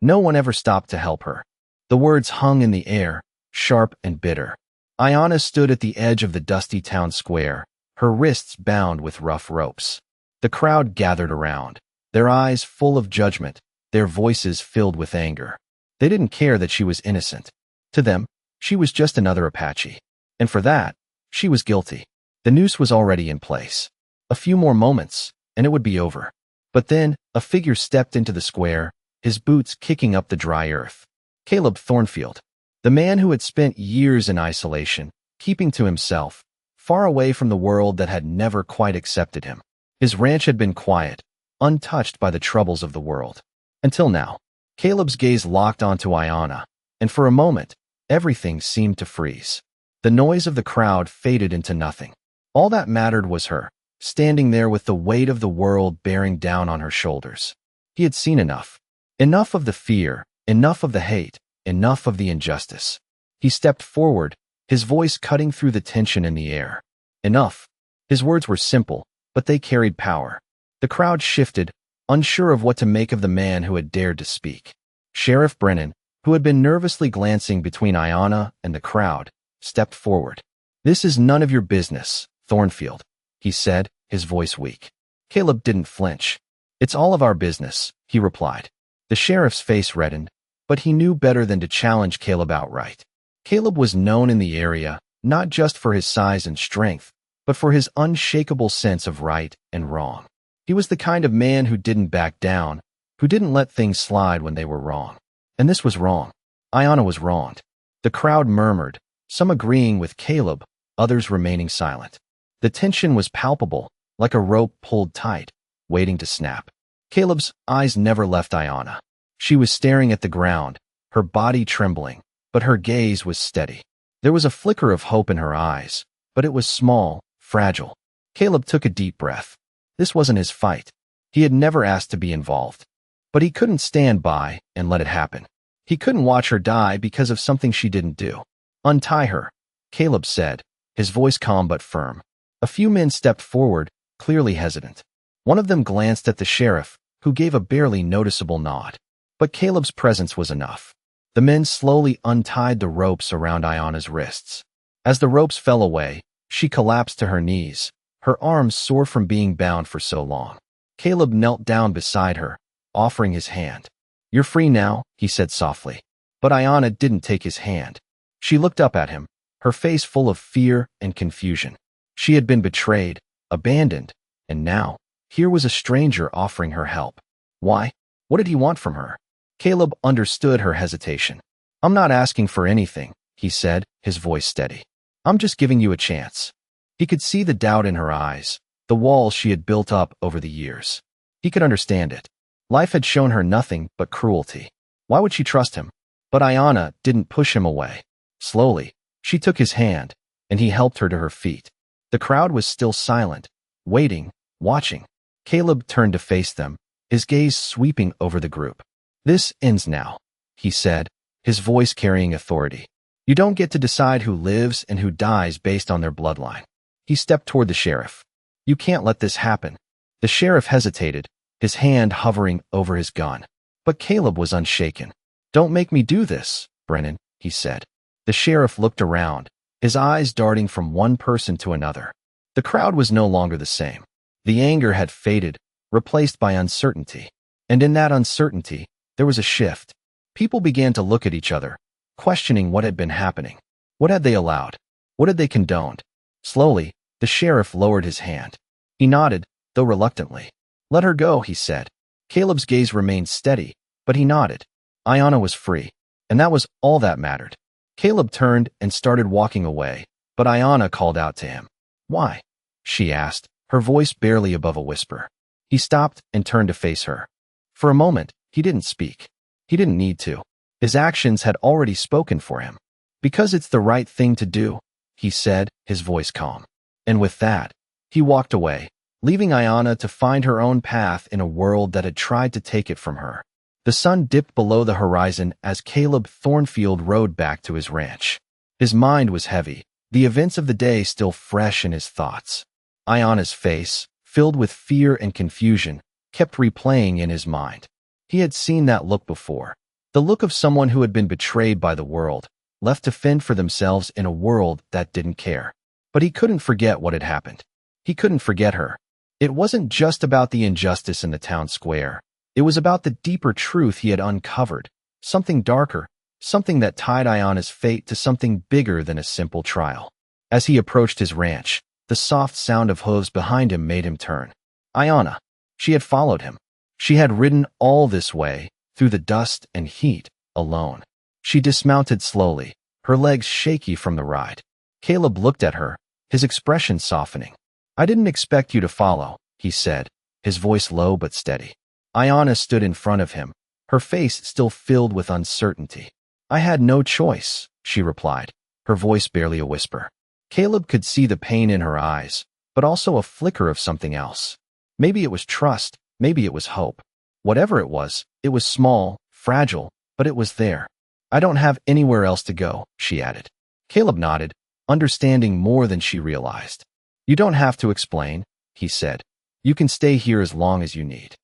No one ever stopped to help her. The words hung in the air, sharp and bitter. Ayana stood at the edge of the dusty town square, her wrists bound with rough ropes. The crowd gathered around, their eyes full of judgment, their voices filled with anger. They didn't care that she was innocent. To them, she was just another Apache. And for that, she was guilty. The noose was already in place. A few more moments, and it would be over. But then, a figure stepped into the square, his boots kicking up the dry earth. Caleb Thornfield, the man who had spent years in isolation, keeping to himself, far away from the world that had never quite accepted him. His ranch had been quiet, untouched by the troubles of the world. Until now. Caleb's gaze locked onto Ayana, and for a moment, everything seemed to freeze. The noise of the crowd faded into nothing. All that mattered was her, standing there with the weight of the world bearing down on her shoulders. He had seen enough. Enough of the fear, enough of the hate, enough of the injustice. He stepped forward, his voice cutting through the tension in the air. Enough. His words were simple, but they carried power. The crowd shifted, unsure of what to make of the man who had dared to speak. Sheriff Brennan, who had been nervously glancing between Ayana and the crowd, stepped forward. "This is none of your business, Thornfield," he said, his voice weak. Caleb didn't flinch. "It's all of our business," he replied. The sheriff's face reddened, but he knew better than to challenge Caleb outright. Caleb was known in the area, not just for his size and strength, but for his unshakable sense of right and wrong. He was the kind of man who didn't back down, who didn't let things slide when they were wrong. And this was wrong. Ayana was wronged. The crowd murmured, some agreeing with Caleb, others remaining silent. The tension was palpable, like a rope pulled tight, waiting to snap. Caleb's eyes never left Ayana. She was staring at the ground, her body trembling, but her gaze was steady. There was a flicker of hope in her eyes, but it was small, fragile. Caleb took a deep breath. This wasn't his fight. He had never asked to be involved. But he couldn't stand by and let it happen. He couldn't watch her die because of something she didn't do. "Untie her," Caleb said, his voice calm but firm. A few men stepped forward, clearly hesitant. One of them glanced at the sheriff, who gave a barely noticeable nod. But Caleb's presence was enough. The men slowly untied the ropes around Ayana's wrists. As the ropes fell away, she collapsed to her knees, her arms sore from being bound for so long. Caleb knelt down beside her, offering his hand. "You're free now," he said softly. But Ayana didn't take his hand. She looked up at him, her face full of fear and confusion. She had been betrayed, abandoned, and now, here was a stranger offering her help. Why? What did he want from her? Caleb understood her hesitation. "I'm not asking for anything," he said, his voice steady. "I'm just giving you a chance." He could see the doubt in her eyes, the walls she had built up over the years. He could understand it. Life had shown her nothing but cruelty. Why would she trust him? But Ayana didn't push him away. Slowly, she took his hand, and he helped her to her feet. The crowd was still silent, waiting, watching. Caleb turned to face them, his gaze sweeping over the group. "This ends now," he said, his voice carrying authority. "You don't get to decide who lives and who dies based on their bloodline." He stepped toward the sheriff. "You can't let this happen." The sheriff hesitated, his hand hovering over his gun. But Caleb was unshaken. "Don't make me do this, Brennan," he said. The sheriff looked around, his eyes darting from one person to another. The crowd was no longer the same. The anger had faded, replaced by uncertainty. And in that uncertainty, there was a shift. People began to look at each other, questioning what had been happening. What had they allowed? What had they condoned? Slowly, the sheriff lowered his hand. He nodded, though reluctantly. "Let her go," he said. Caleb's gaze remained steady, but he nodded. Ayana was free, and that was all that mattered. Caleb turned and started walking away, but Ayana called out to him. "Why?" she asked, her voice barely above a whisper. He stopped and turned to face her. For a moment, he didn't speak. He didn't need to. His actions had already spoken for him. "Because it's the right thing to do," he said, his voice calm. And with that, he walked away, leaving Ayana to find her own path in a world that had tried to take it from her. The sun dipped below the horizon as Caleb Thornfield rode back to his ranch. His mind was heavy, the events of the day still fresh in his thoughts. Ayana's face, filled with fear and confusion, kept replaying in his mind. He had seen that look before, The look of someone who had been betrayed by the world, left to fend for themselves in a world that didn't care. But he couldn't forget what had happened. He couldn't forget her. It wasn't just about the injustice in the town square. It was about the deeper truth he had uncovered, something darker, something that tied Ayana's fate to something bigger than a simple trial. As he approached his ranch, the soft sound of hooves behind him made him turn. Ayana. She had followed him. She had ridden all this way, through the dust and heat, alone. She dismounted slowly, her legs shaky from the ride. Caleb looked at her, his expression softening. "I didn't expect you to follow," he said, his voice low but steady. Ayana stood in front of him, her face still filled with uncertainty. "I had no choice," she replied, her voice barely a whisper. Caleb could see the pain in her eyes, but also a flicker of something else. Maybe it was trust, maybe it was hope. Whatever it was small, fragile, but it was there. "I don't have anywhere else to go," she added. Caleb nodded, understanding more than she realized. "You don't have to explain," he said. "You can stay here as long as you need."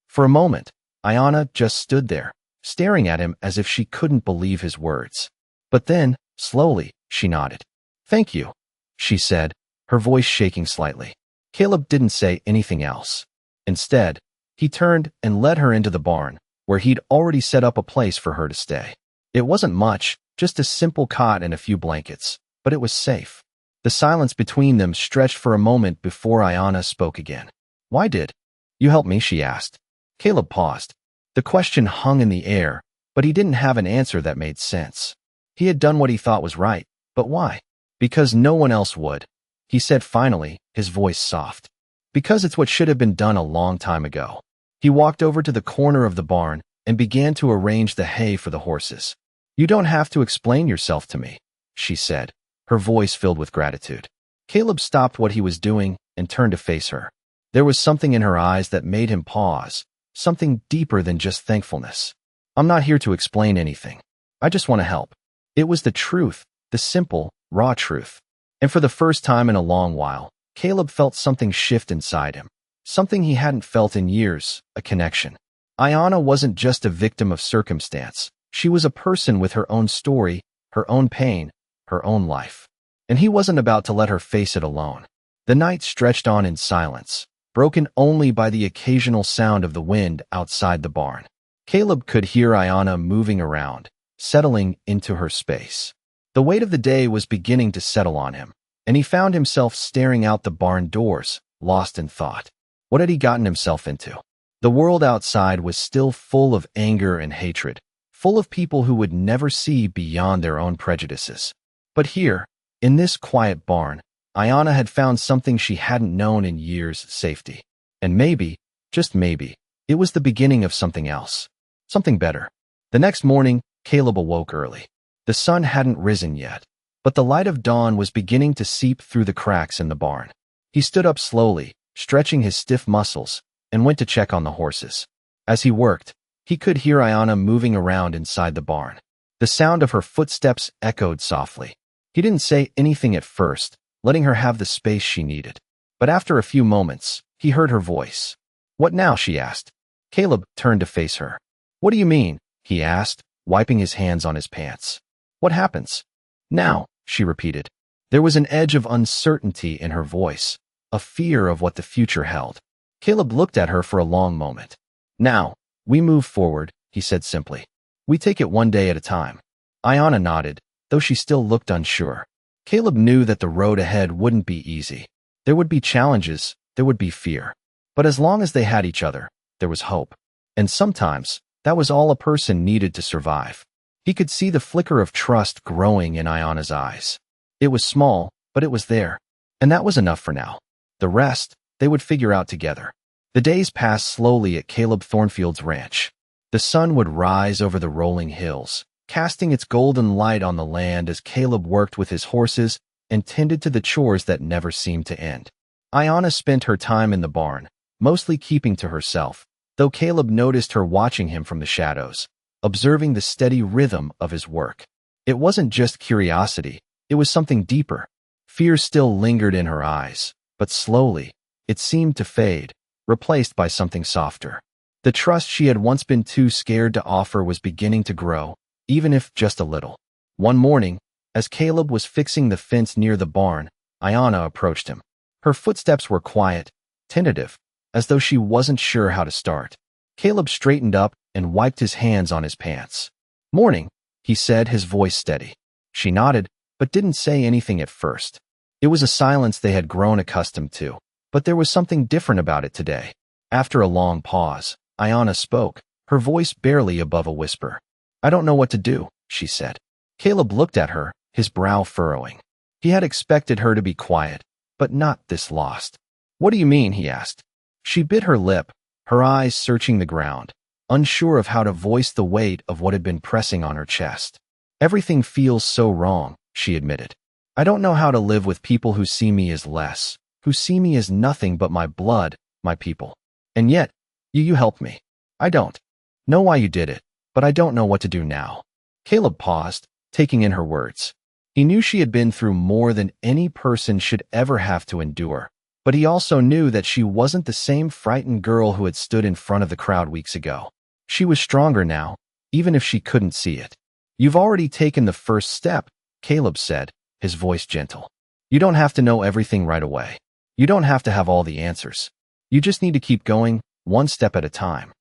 For a moment, Ayana just stood there, staring at him as if she couldn't believe his words. But then, slowly, she nodded. "Thank you," she said, her voice shaking slightly. Caleb didn't say anything else. Instead, he turned and led her into the barn, where he'd already set up a place for her to stay. It wasn't much, just a simple cot and a few blankets, but it was safe. The silence between them stretched for a moment before Ayana spoke again. "Why did you help me?" she asked. Caleb paused. The question hung in the air, but he didn't have an answer that made sense. He had done what he thought was right, but why? "Because no one else would," he said finally, his voice soft. "Because it's what should have been done a long time ago." He walked over to the corner of the barn and began to arrange the hay for the horses. "You don't have to explain yourself to me," she said, her voice filled with gratitude. Caleb stopped what he was doing and turned to face her. There was something in her eyes that made him pause, something deeper than just thankfulness. "I'm not here to explain anything. I just want to help." It was the truth, the simple, raw truth. And for the first time in a long while, Caleb felt something shift inside him. Something he hadn't felt in years, a connection. Ayana wasn't just a victim of circumstance. She was a person with her own story, her own pain, her own life. And he wasn't about to let her face it alone. The night stretched on in silence, broken only by the occasional sound of the wind outside the barn. Caleb could hear Ayana moving around, settling into her space. The weight of the day was beginning to settle on him, and he found himself staring out the barn doors, lost in thought. What had he gotten himself into? The world outside was still full of anger and hatred, full of people who would never see beyond their own prejudices. But here, in this quiet barn, Ayana had found something she hadn't known in years: safety. And maybe, just maybe, it was the beginning of something else. Something better. The next morning, Caleb awoke early. The sun hadn't risen yet, but the light of dawn was beginning to seep through the cracks in the barn. He stood up slowly, stretching his stiff muscles, and went to check on the horses. As he worked, he could hear Ayana moving around inside the barn. The sound of her footsteps echoed softly. He didn't say anything at first, letting her have the space she needed. But after a few moments, he heard her voice. "What now?" she asked. Caleb turned to face her. "What do you mean?" he asked, wiping his hands on his pants. "What happens?" "Now," she repeated. There was an edge of uncertainty in her voice, a fear of what the future held. Caleb looked at her for a long moment. "Now, we move forward," he said simply. "We take it one day at a time." Ayana nodded, though she still looked unsure. Caleb knew that the road ahead wouldn't be easy. There would be challenges, there would be fear. But as long as they had each other, there was hope. And sometimes, that was all a person needed to survive. He could see the flicker of trust growing in Ayana's eyes. It was small, but it was there. And that was enough for now. The rest, they would figure out together. The days passed slowly at Caleb Thornfield's ranch. The sun would rise over the rolling hills, casting its golden light on the land as Caleb worked with his horses and tended to the chores that never seemed to end. Ayana spent her time in the barn, mostly keeping to herself, though Caleb noticed her watching him from the shadows, observing the steady rhythm of his work. It wasn't just curiosity, it was something deeper. Fear still lingered in her eyes, but slowly, it seemed to fade, replaced by something softer. The trust she had once been too scared to offer was beginning to grow, even if just a little. One morning, as Caleb was fixing the fence near the barn, Ayana approached him. Her footsteps were quiet, tentative, as though she wasn't sure how to start. Caleb straightened up and wiped his hands on his pants. "Morning," he said, his voice steady. She nodded, but didn't say anything at first. It was a silence they had grown accustomed to, but there was something different about it today. After a long pause, Ayana spoke, her voice barely above a whisper. "I don't know what to do," she said. Caleb looked at her, his brow furrowing. He had expected her to be quiet, but not this lost. "What do you mean?" he asked. She bit her lip, her eyes searching the ground, unsure of how to voice the weight of what had been pressing on her chest. "Everything feels so wrong," she admitted. "I don't know how to live with people who see me as less, who see me as nothing but my blood, my people. And yet, you helped me. I don't know why you did it, but I don't know what to do now." Caleb paused, taking in her words. He knew she had been through more than any person should ever have to endure, but he also knew that she wasn't the same frightened girl who had stood in front of the crowd weeks ago. She was stronger now, even if she couldn't see it. "You've already taken the first step," Caleb said, his voice gentle. "You don't have to know everything right away. You don't have to have all the answers. You just need to keep going, one step at a time."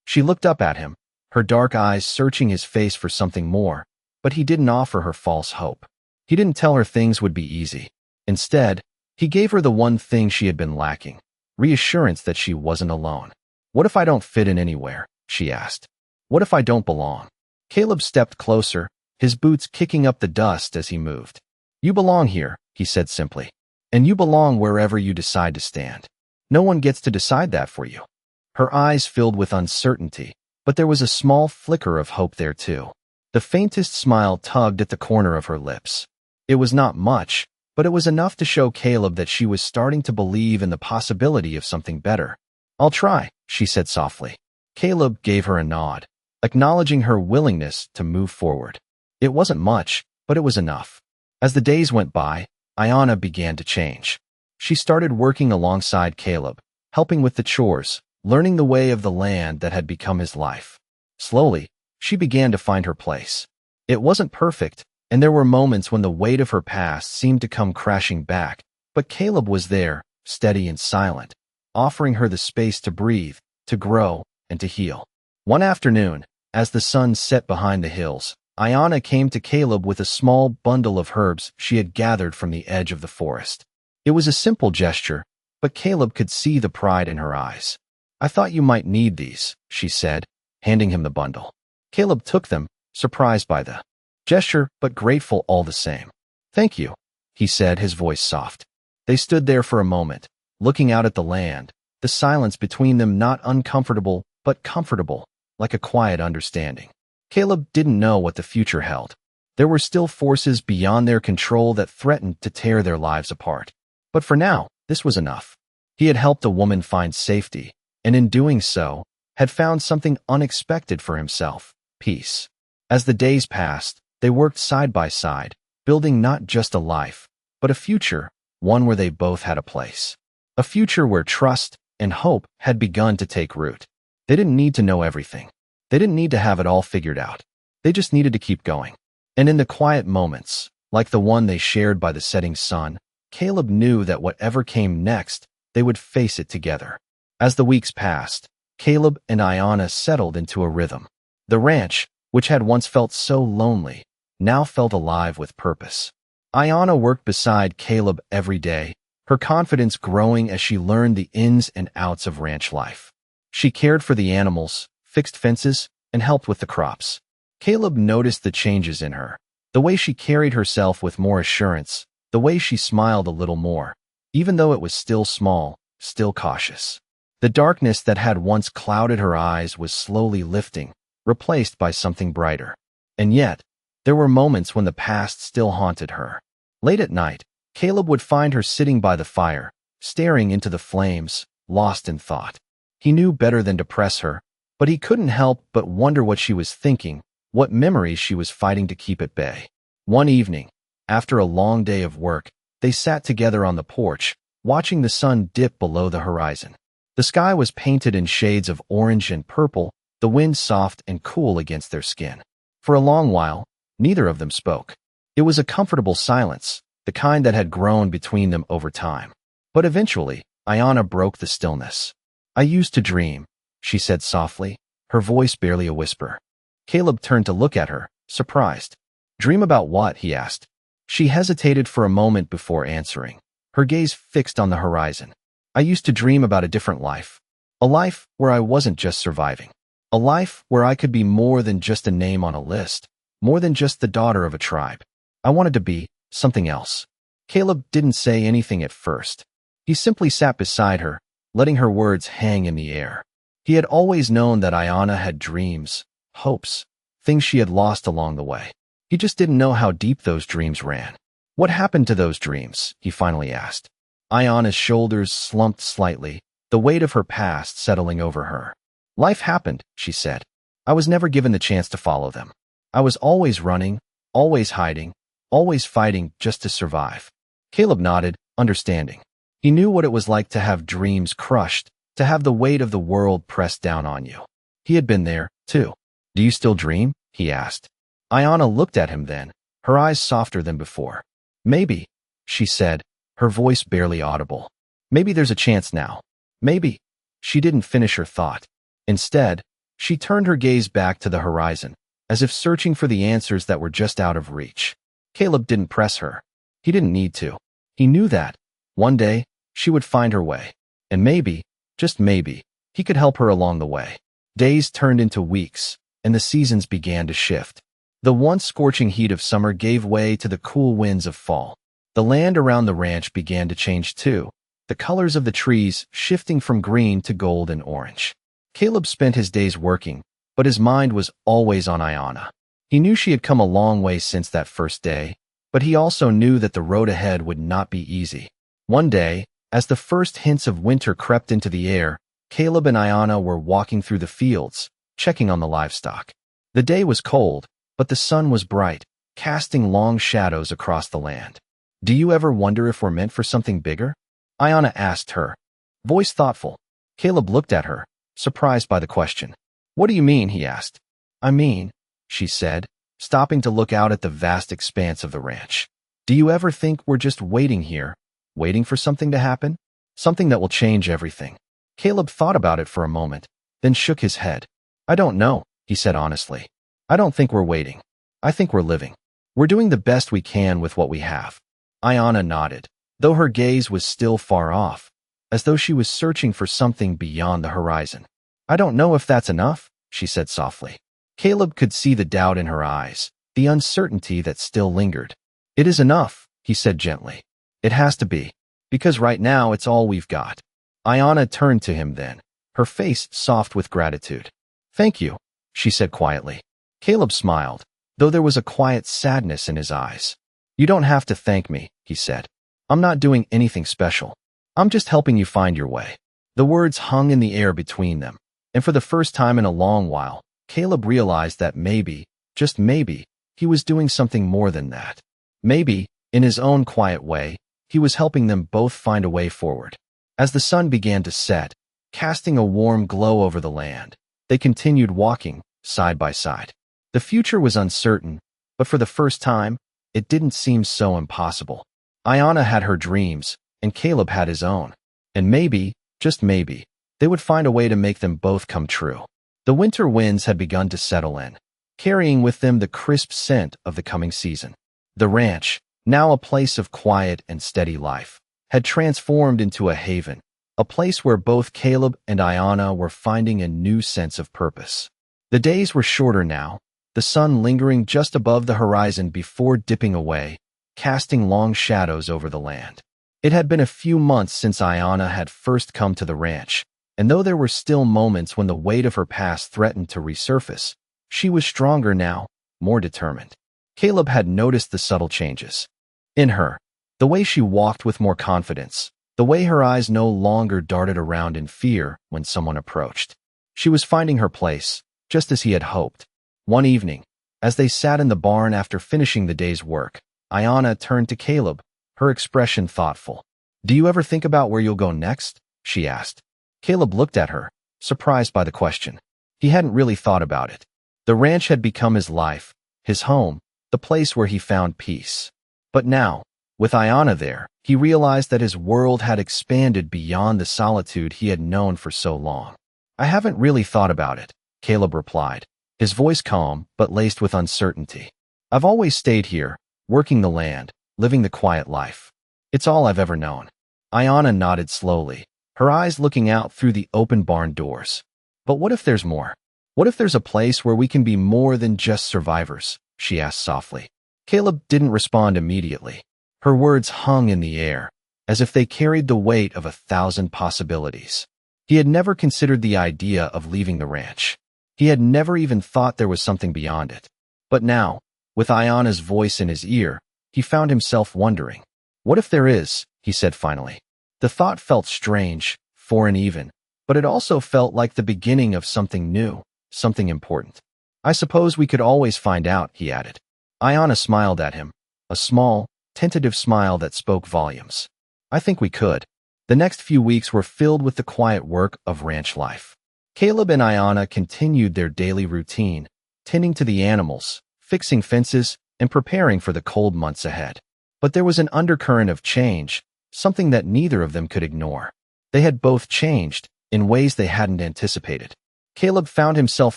She looked up at him, her dark eyes searching his face for something more, but he didn't offer her false hope. He didn't tell her things would be easy. Instead, he gave her the one thing she had been lacking, reassurance that she wasn't alone. "What if I don't fit in anywhere?" she asked. "What if I don't belong?" Caleb stepped closer, his boots kicking up the dust as he moved. "You belong here," he said simply. "And you belong wherever you decide to stand. No one gets to decide that for you." Her eyes filled with uncertainty, but there was a small flicker of hope there too. The faintest smile tugged at the corner of her lips. It was not much, but it was enough to show Caleb that she was starting to believe in the possibility of something better. "I'll try," she said softly. Caleb gave her a nod, acknowledging her willingness to move forward. It wasn't much, but it was enough. As the days went by, Ayana began to change. She started working alongside Caleb, helping with the chores, learning the way of the land that had become his life. Slowly, she began to find her place. It wasn't perfect, and there were moments when the weight of her past seemed to come crashing back, but Caleb was there, steady and silent, offering her the space to breathe, to grow, and to heal. One afternoon, as the sun set behind the hills, Ayana came to Caleb with a small bundle of herbs she had gathered from the edge of the forest. It was a simple gesture, but Caleb could see the pride in her eyes. "I thought you might need these," she said, handing him the bundle. Caleb took them, surprised by the gesture, but grateful all the same. "Thank you," he said, his voice soft. They stood there for a moment, looking out at the land, the silence between them not uncomfortable, but comfortable, like a quiet understanding. Caleb didn't know what the future held. There were still forces beyond their control that threatened to tear their lives apart. But for now, this was enough. He had helped a woman find safety, and in doing so, had found something unexpected for himself, peace. As the days passed, they worked side by side, building not just a life, but a future, one where they both had a place. A future where trust and hope had begun to take root. They didn't need to know everything. They didn't need to have it all figured out. They just needed to keep going. And in the quiet moments, like the one they shared by the setting sun, Caleb knew that whatever came next, they would face it together. As the weeks passed, Caleb and Ayana settled into a rhythm. The ranch, which had once felt so lonely, now felt alive with purpose. Ayana worked beside Caleb every day, her confidence growing as she learned the ins and outs of ranch life. She cared for the animals, fixed fences, and helped with the crops. Caleb noticed the changes in her, the way she carried herself with more assurance, the way she smiled a little more, even though it was still small, still cautious. The darkness that had once clouded her eyes was slowly lifting, replaced by something brighter. And yet, there were moments when the past still haunted her. Late at night, Caleb would find her sitting by the fire, staring into the flames, lost in thought. He knew better than to press her, but he couldn't help but wonder what she was thinking, what memories she was fighting to keep at bay. One evening, after a long day of work, they sat together on the porch, watching the sun dip below the horizon. The sky was painted in shades of orange and purple, the wind soft and cool against their skin. For a long while, neither of them spoke. It was a comfortable silence, the kind that had grown between them over time. But eventually, Ayana broke the stillness. "I used to dream," she said softly, her voice barely a whisper. Caleb turned to look at her, surprised. "Dream about what?" he asked. She hesitated for a moment before answering, her gaze fixed on the horizon. "I used to dream about a different life. A life where I wasn't just surviving. A life where I could be more than just a name on a list, more than just the daughter of a tribe. I wanted to be something else." Caleb didn't say anything at first. He simply sat beside her, letting her words hang in the air. He had always known that Ayana had dreams, hopes, things she had lost along the way. He just didn't know how deep those dreams ran. "What happened to those dreams?" he finally asked. Ayana's shoulders slumped slightly, the weight of her past settling over her. "Life happened," she said. "I was never given the chance to follow them. I was always running, always hiding, always fighting just to survive." Caleb nodded, understanding. He knew what it was like to have dreams crushed, to have the weight of the world pressed down on you. He had been there, too. "Do you still dream?" he asked. Ayana looked at him then, her eyes softer than before. "Maybe," she said, her voice barely audible. "Maybe there's a chance now. Maybe." She didn't finish her thought. Instead, she turned her gaze back to the horizon, as if searching for the answers that were just out of reach. Caleb didn't press her. He didn't need to. He knew that, one day, she would find her way. And maybe, just maybe, he could help her along the way. Days turned into weeks, and the seasons began to shift. The once scorching heat of summer gave way to the cool winds of fall. The land around the ranch began to change too, the colors of the trees shifting from green to gold and orange. Caleb spent his days working, but his mind was always on Ayana. He knew she had come a long way since that first day, but he also knew that the road ahead would not be easy. One day, as the first hints of winter crept into the air, Caleb and Ayana were walking through the fields, checking on the livestock. The day was cold, but the sun was bright, casting long shadows across the land. "Do you ever wonder if we're meant for something bigger?" Ayana asked her, voice thoughtful. Caleb looked at her, surprised by the question. "What do you mean?" he asked. "I mean," she said, stopping to look out at the vast expanse of the ranch. "Do you ever think we're just waiting here, waiting for something to happen? Something that will change everything?" Caleb thought about it for a moment, then shook his head. "I don't know," he said honestly. "I don't think we're waiting. I think we're living. We're doing the best we can with what we have." Ayana nodded, though her gaze was still far off, as though she was searching for something beyond the horizon. "I don't know if that's enough," she said softly. Caleb could see the doubt in her eyes, the uncertainty that still lingered. "It is enough," he said gently. "It has to be, because right now it's all we've got." Ayana turned to him then, her face soft with gratitude. "Thank you," she said quietly. Caleb smiled, though there was a quiet sadness in his eyes. "You don't have to thank me," he said. "I'm not doing anything special. I'm just helping you find your way." The words hung in the air between them, and for the first time in a long while, Caleb realized that maybe, just maybe, he was doing something more than that. Maybe, in his own quiet way, he was helping them both find a way forward. As the sun began to set, casting a warm glow over the land, they continued walking, side by side. The future was uncertain, but for the first time, it didn't seem so impossible. Ayana had her dreams, and Caleb had his own. And maybe, just maybe, they would find a way to make them both come true. The winter winds had begun to settle in, carrying with them the crisp scent of the coming season. The ranch, now a place of quiet and steady life, had transformed into a haven, a place where both Caleb and Ayana were finding a new sense of purpose. The days were shorter now, the sun lingering just above the horizon before dipping away, casting long shadows over the land. It had been a few months since Ayana had first come to the ranch, and though there were still moments when the weight of her past threatened to resurface, she was stronger now, more determined. Caleb had noticed the subtle changes. In her, the way she walked with more confidence, the way her eyes no longer darted around in fear when someone approached. She was finding her place, just as he had hoped. One evening, as they sat in the barn after finishing the day's work, Ayana turned to Caleb, her expression thoughtful. "Do you ever think about where you'll go next?" she asked. Caleb looked at her, surprised by the question. He hadn't really thought about it. The ranch had become his life, his home, the place where he found peace. But now, with Ayanna there, he realized that his world had expanded beyond the solitude he had known for so long. I haven't really thought about it, Caleb replied, his voice calm but laced with uncertainty. I've always stayed here, working the land, living the quiet life. It's all I've ever known. Ayanna nodded slowly, her eyes looking out through the open barn doors. But what if there's more? What if there's a place where we can be more than just survivors? She asked softly. Caleb didn't respond immediately. Her words hung in the air, as if they carried the weight of 1,000 possibilities. He had never considered the idea of leaving the ranch. He had never even thought there was something beyond it. But now, with Ayanna's voice in his ear, he found himself wondering. What if there is? He said finally. The thought felt strange, foreign even, but it also felt like the beginning of something new, something important. I suppose we could always find out, he added. Ayanna smiled at him, a small, tentative smile that spoke volumes. I think we could. The next few weeks were filled with the quiet work of ranch life. Caleb and Ayanna continued their daily routine, tending to the animals, fixing fences, and preparing for the cold months ahead. But there was an undercurrent of change, something that neither of them could ignore. They had both changed, in ways they hadn't anticipated. Caleb found himself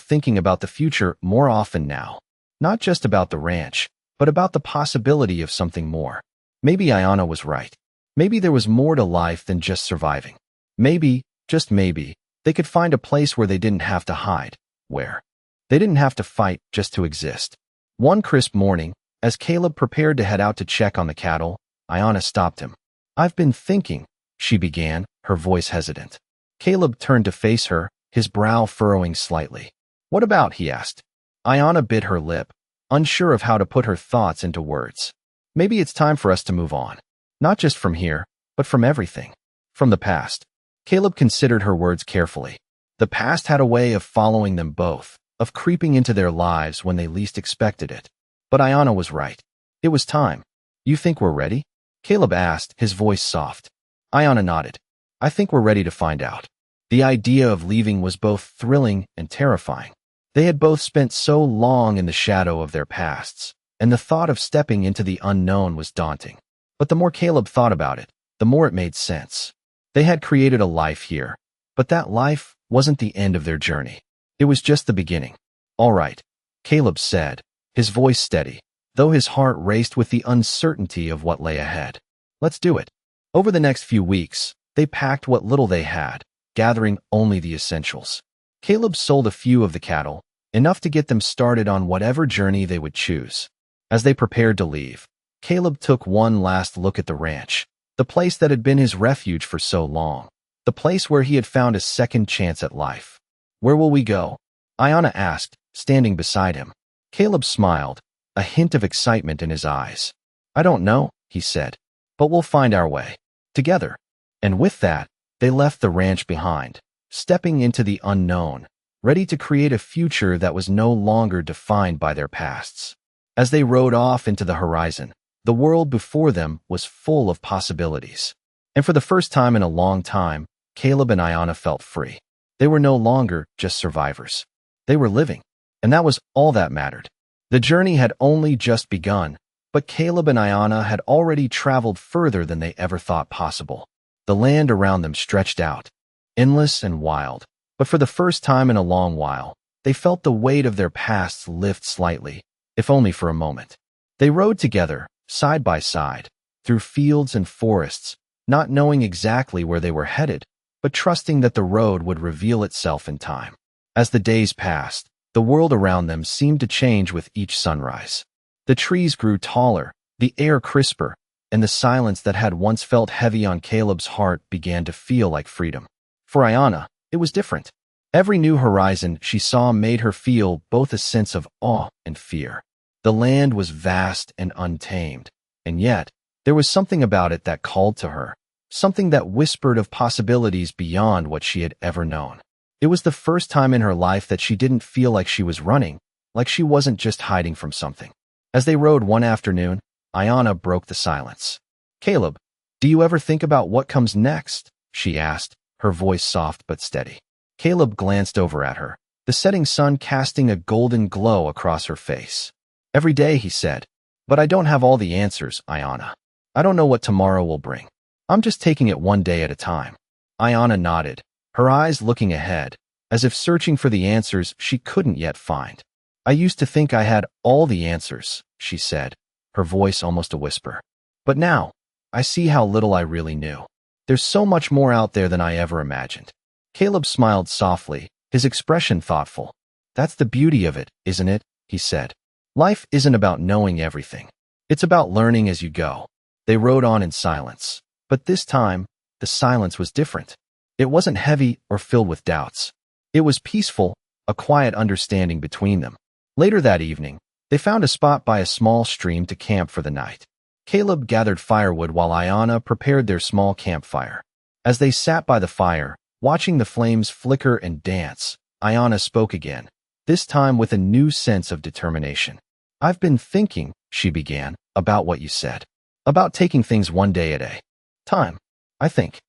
thinking about the future more often now, not just about the ranch, but about the possibility of something more. Maybe Ayanna was right. Maybe there was more to life than just surviving. Maybe, just maybe, they could find a place where they didn't have to hide, where they didn't have to fight just to exist. One crisp morning, as Caleb prepared to head out to check on the cattle, Ayanna stopped him. I've been thinking, she began, her voice hesitant. Caleb turned to face her, his brow furrowing slightly. What about? He asked. Ayanna bit her lip, unsure of how to put her thoughts into words. Maybe it's time for us to move on. Not just from here, but from everything. From the past. Caleb considered her words carefully. The past had a way of following them both, of creeping into their lives when they least expected it. But Ayanna was right. It was time. You think we're ready? Caleb asked, his voice soft. Ayanna nodded. I think we're ready to find out. The idea of leaving was both thrilling and terrifying. They had both spent so long in the shadow of their pasts, and the thought of stepping into the unknown was daunting. But the more Caleb thought about it, the more it made sense. They had created a life here, but that life wasn't the end of their journey. It was just the beginning. All right, Caleb said, his voice steady, though his heart raced with the uncertainty of what lay ahead. Let's do it. Over the next few weeks, they packed what little they had, gathering only the essentials. Caleb sold a few of the cattle, enough to get them started on whatever journey they would choose. As they prepared to leave, Caleb took one last look at the ranch, the place that had been his refuge for so long, the place where he had found a second chance at life. Where will we go? Ayanna asked, standing beside him. Caleb smiled, a hint of excitement in his eyes. I don't know, he said, but we'll find our way. Together. And with that, they left the ranch behind, stepping into the unknown, ready to create a future that was no longer defined by their pasts. As they rode off into the horizon, the world before them was full of possibilities. And for the first time in a long time, Caleb and Ayanna felt free. They were no longer just survivors. They were living, and that was all that mattered. The journey had only just begun, but Caleb and Ayanna had already traveled further than they ever thought possible. The land around them stretched out, endless and wild, but for the first time in a long while, they felt the weight of their pasts lift slightly, if only for a moment. They rode together, side by side, through fields and forests, not knowing exactly where they were headed, but trusting that the road would reveal itself in time. As the days passed, the world around them seemed to change with each sunrise. The trees grew taller, the air crisper, and the silence that had once felt heavy on Caleb's heart began to feel like freedom. For Ayanna, it was different. Every new horizon she saw made her feel both a sense of awe and fear. The land was vast and untamed, and yet, there was something about it that called to her, something that whispered of possibilities beyond what she had ever known. It was the first time in her life that she didn't feel like she was running, like she wasn't just hiding from something. As they rode one afternoon, Ayanna broke the silence. Caleb, do you ever think about what comes next? She asked, her voice soft but steady. Caleb glanced over at her, the setting sun casting a golden glow across her face. "Every day," he said. "But I don't have all the answers, Ayana. I don't know what tomorrow will bring. I'm just taking it one day at a time." Ayana nodded, her eyes looking ahead, as if searching for the answers she couldn't yet find. "I used to think I had all the answers," she said, her voice almost a whisper. "But now, I see how little I really knew. There's so much more out there than I ever imagined." Caleb smiled softly, his expression thoughtful. "That's the beauty of it, isn't it?" he said. "Life isn't about knowing everything. It's about learning as you go." They rode on in silence. But this time, the silence was different. It wasn't heavy or filled with doubts. It was peaceful, a quiet understanding between them. Later that evening, they found a spot by a small stream to camp for the night. Caleb gathered firewood while Ayana prepared their small campfire. As they sat by the fire, watching the flames flicker and dance, Ayana spoke again, this time with a new sense of determination. "I've been thinking," she began, "about what you said. About taking things one day at a time. I think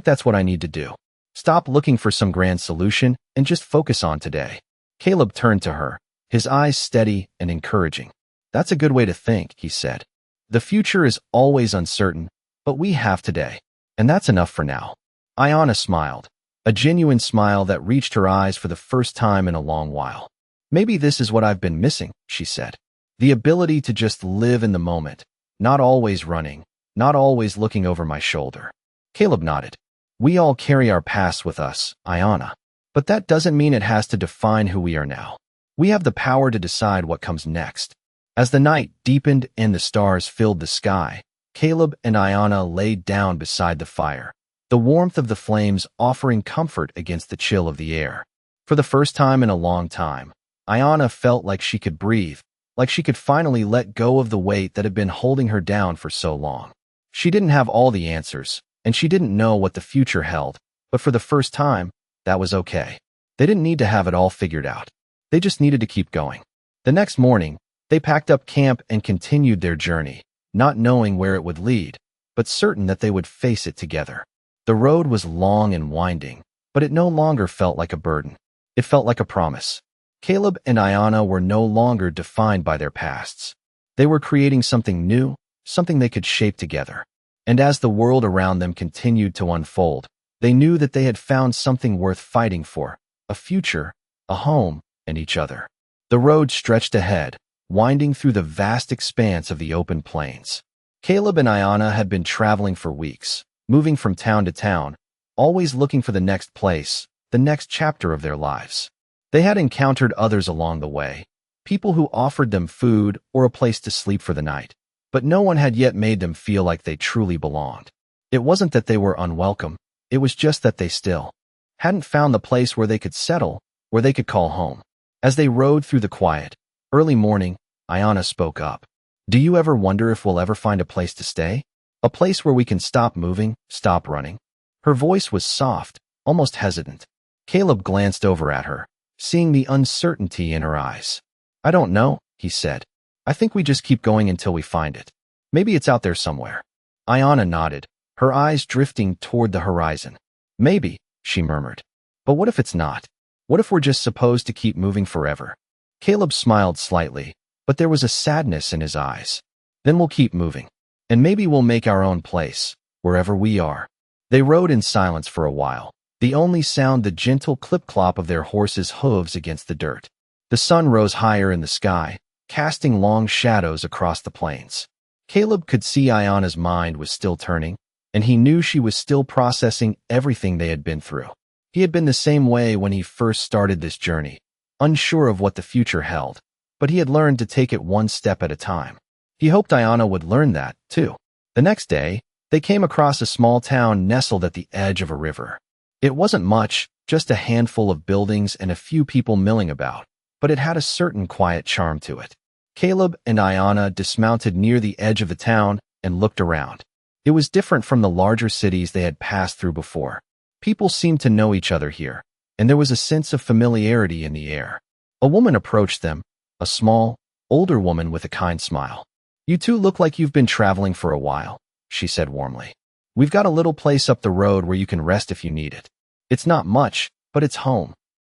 that's what I need to do. Stop looking for some grand solution and just focus on today." Caleb turned to her, his eyes steady and encouraging. "That's a good way to think," he said. "The future is always uncertain, but we have today. And that's enough for now." Ayana smiled, a genuine smile that reached her eyes for the first time in a long while. "Maybe this is what I've been missing," she said. "The ability to just live in the moment, not always running, not always looking over my shoulder." Caleb nodded. "We all carry our past with us, Ayana. But that doesn't mean it has to define who we are now. We have the power to decide what comes next." As the night deepened and the stars filled the sky, Caleb and Ayana laid down beside the fire, the warmth of the flames offering comfort against the chill of the air. For the first time in a long time, Ayana felt like she could breathe, like she could finally let go of the weight that had been holding her down for so long. She didn't have all the answers, and she didn't know what the future held, but for the first time, that was okay. They didn't need to have it all figured out. They just needed to keep going. The next morning, they packed up camp and continued their journey, not knowing where it would lead, but certain that they would face it together. The road was long and winding, but it no longer felt like a burden. It felt like a promise. Caleb and Ayana were no longer defined by their pasts. They were creating something new, something they could shape together. And as the world around them continued to unfold, they knew that they had found something worth fighting for, a future, a home, and each other. The road stretched ahead, winding through the vast expanse of the open plains. Caleb and Ayana had been traveling for weeks, moving from town to town, always looking for the next place, the next chapter of their lives. They had encountered others along the way, people who offered them food or a place to sleep for the night, but no one had yet made them feel like they truly belonged. It wasn't that they were unwelcome, it was just that they still hadn't found the place where they could settle, where they could call home. As they rode through the quiet, early morning, Ayana spoke up. "Do you ever wonder if we'll ever find a place to stay? A place where we can stop moving, stop running?" Her voice was soft, almost hesitant. Caleb glanced over at her, seeing the uncertainty in her eyes. "I don't know," he said. "I think we just keep going until we find it. Maybe it's out there somewhere." Ayana nodded, her eyes drifting toward the horizon. "Maybe," she murmured. "But what if it's not? What if we're just supposed to keep moving forever?" Caleb smiled slightly, but there was a sadness in his eyes. "Then we'll keep moving. And maybe we'll make our own place, wherever we are." They rode in silence for a while, the only sound the gentle clip-clop of their horses' hooves against the dirt. The sun rose higher in the sky, casting long shadows across the plains. Caleb could see Ayana's mind was still turning, and he knew she was still processing everything they had been through. He had been the same way when he first started this journey, unsure of what the future held, but he had learned to take it one step at a time. He hoped Ayana would learn that, too. The next day, they came across a small town nestled at the edge of a river. It wasn't much, just a handful of buildings and a few people milling about, but it had a certain quiet charm to it. Caleb and Ayana dismounted near the edge of the town and looked around. It was different from the larger cities they had passed through before. People seemed to know each other here, and there was a sense of familiarity in the air. A woman approached them, a small, older woman with a kind smile. "You two look like you've been traveling for a while," she said warmly. We've got a little place up the road where you can rest if you need it. It's not much, but it's home."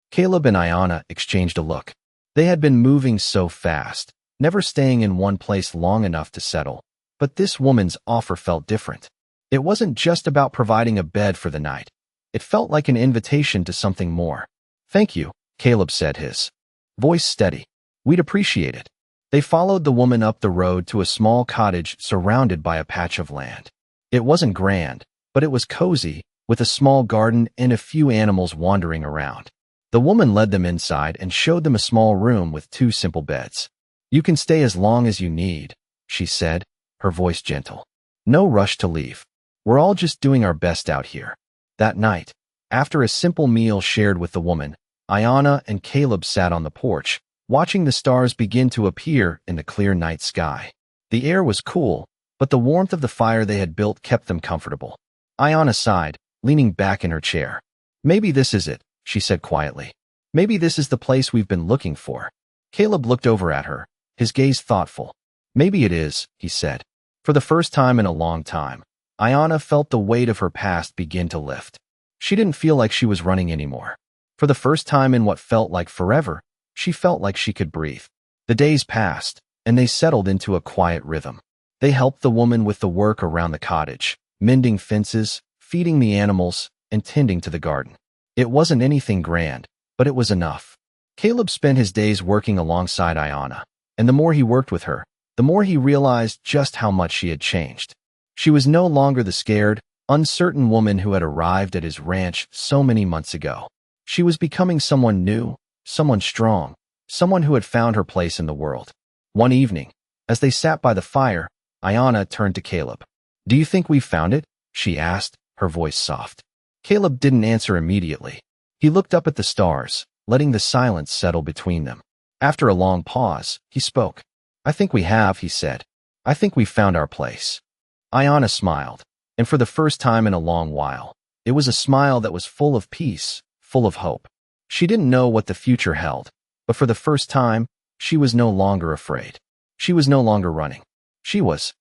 Caleb and Ayana exchanged a look. They had been moving so fast, never staying in one place long enough to settle. But this woman's offer felt different. It wasn't just about providing a bed for the night. It felt like an invitation to something more. "Thank you," Caleb said, his voice steady. "We'd appreciate it." They followed the woman up the road to a small cottage surrounded by a patch of land. It wasn't grand, but it was cozy, with a small garden and a few animals wandering around. The woman led them inside and showed them a small room with 2 simple beds. "You can stay as long as you need," she said, her voice gentle. "No rush to leave. We're all just doing our best out here." That night, after a simple meal shared with the woman, Ayana and Caleb sat on the porch, watching the stars begin to appear in the clear night sky. The air was cool, but the warmth of the fire they had built kept them comfortable. Ayana sighed, leaning back in her chair. "Maybe this is it," she said quietly. "Maybe this is the place we've been looking for." Caleb looked over at her, his gaze thoughtful. "Maybe it is," he said. For the first time in a long time, Ayana felt the weight of her past begin to lift. She didn't feel like she was running anymore. For the first time in what felt like forever, she felt like she could breathe. The days passed, and they settled into a quiet rhythm. They helped the woman with the work around the cottage, mending fences, feeding the animals, and tending to the garden. It wasn't anything grand, but it was enough. Caleb spent his days working alongside Ayana, and the more he worked with her, the more he realized just how much she had changed. She was no longer the scared, uncertain woman who had arrived at his ranch so many months ago. She was becoming someone new, someone strong, someone who had found her place in the world. One evening, as they sat by the fire, Ayana turned to Caleb. "Do you think we've found it?" she asked, her voice soft. Caleb didn't answer immediately. He looked up at the stars, letting the silence settle between them. After a long pause, he spoke. "I think we have," he said. "I think we've found our place." Ayana smiled, and for the first time in a long while, it was a smile that was full of peace, full of hope. She didn't know what the future held, but for the first time, she was no longer afraid. She was no longer running. She was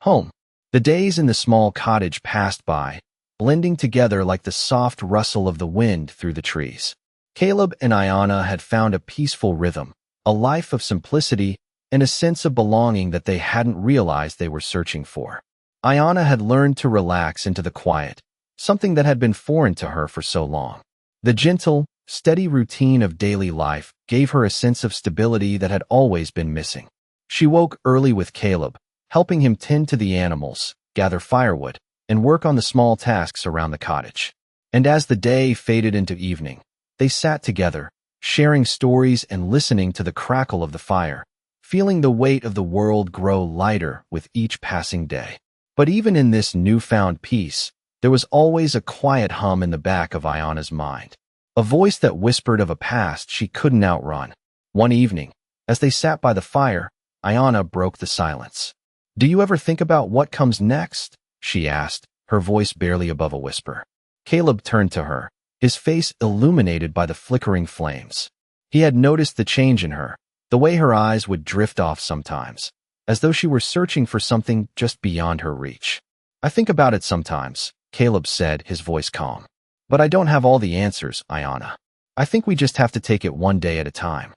home. The days in the small cottage passed by, blending together like the soft rustle of the wind through the trees. Caleb and Ayana had found a peaceful rhythm, a life of simplicity, and a sense of belonging that they hadn't realized they were searching for. Ayana had learned to relax into the quiet, something that had been foreign to her for so long. The gentle, steady routine of daily life gave her a sense of stability that had always been missing. She woke early with Caleb, helping him tend to the animals, gather firewood, and work on the small tasks around the cottage. And as the day faded into evening, they sat together, sharing stories and listening to the crackle of the fire, feeling the weight of the world grow lighter with each passing day. But even in this newfound peace, there was always a quiet hum in the back of Ayana's mind, a voice that whispered of a past she couldn't outrun. One evening, as they sat by the fire, Ayana broke the silence. "Do you ever think about what comes next?" she asked, her voice barely above a whisper. Caleb turned to her, his face illuminated by the flickering flames. He had noticed the change in her, the way her eyes would drift off sometimes, as though she were searching for something just beyond her reach. "I think about it sometimes," Caleb said, his voice calm. "But I don't have all the answers, Ayana. I think we just have to take it one day at a time."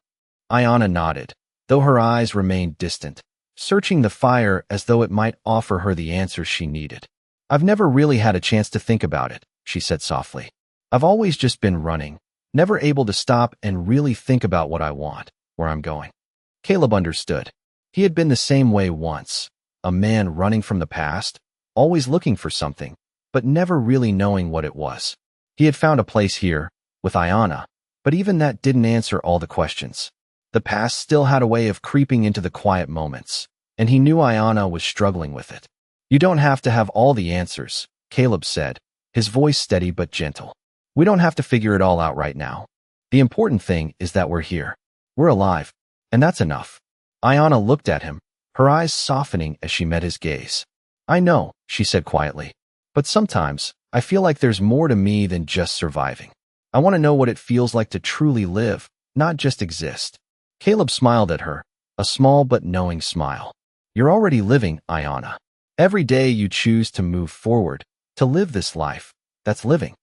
Ayana nodded, though her eyes remained distant, searching the fire as though it might offer her the answers she needed. "I've never really had a chance to think about it," she said softly. "I've always just been running, never able to stop and really think about what I want, where I'm going." Caleb understood. He had been the same way once, a man running from the past, always looking for something, but never really knowing what it was. He had found a place here, with Ayana, but even that didn't answer all the questions. The past still had a way of creeping into the quiet moments, and he knew Ayana was struggling with it. "You don't have to have all the answers," Caleb said, his voice steady but gentle. "We don't have to figure it all out right now. The important thing is that we're here. We're alive, and that's enough." Ayana looked at him, her eyes softening as she met his gaze. "I know," she said quietly, "but sometimes I feel like there's more to me than just surviving. I want to know what it feels like to truly live, not just exist." Caleb smiled at her, a small but knowing smile. "You're already living, Ayana. Every day you choose to move forward, To live this life, that's living.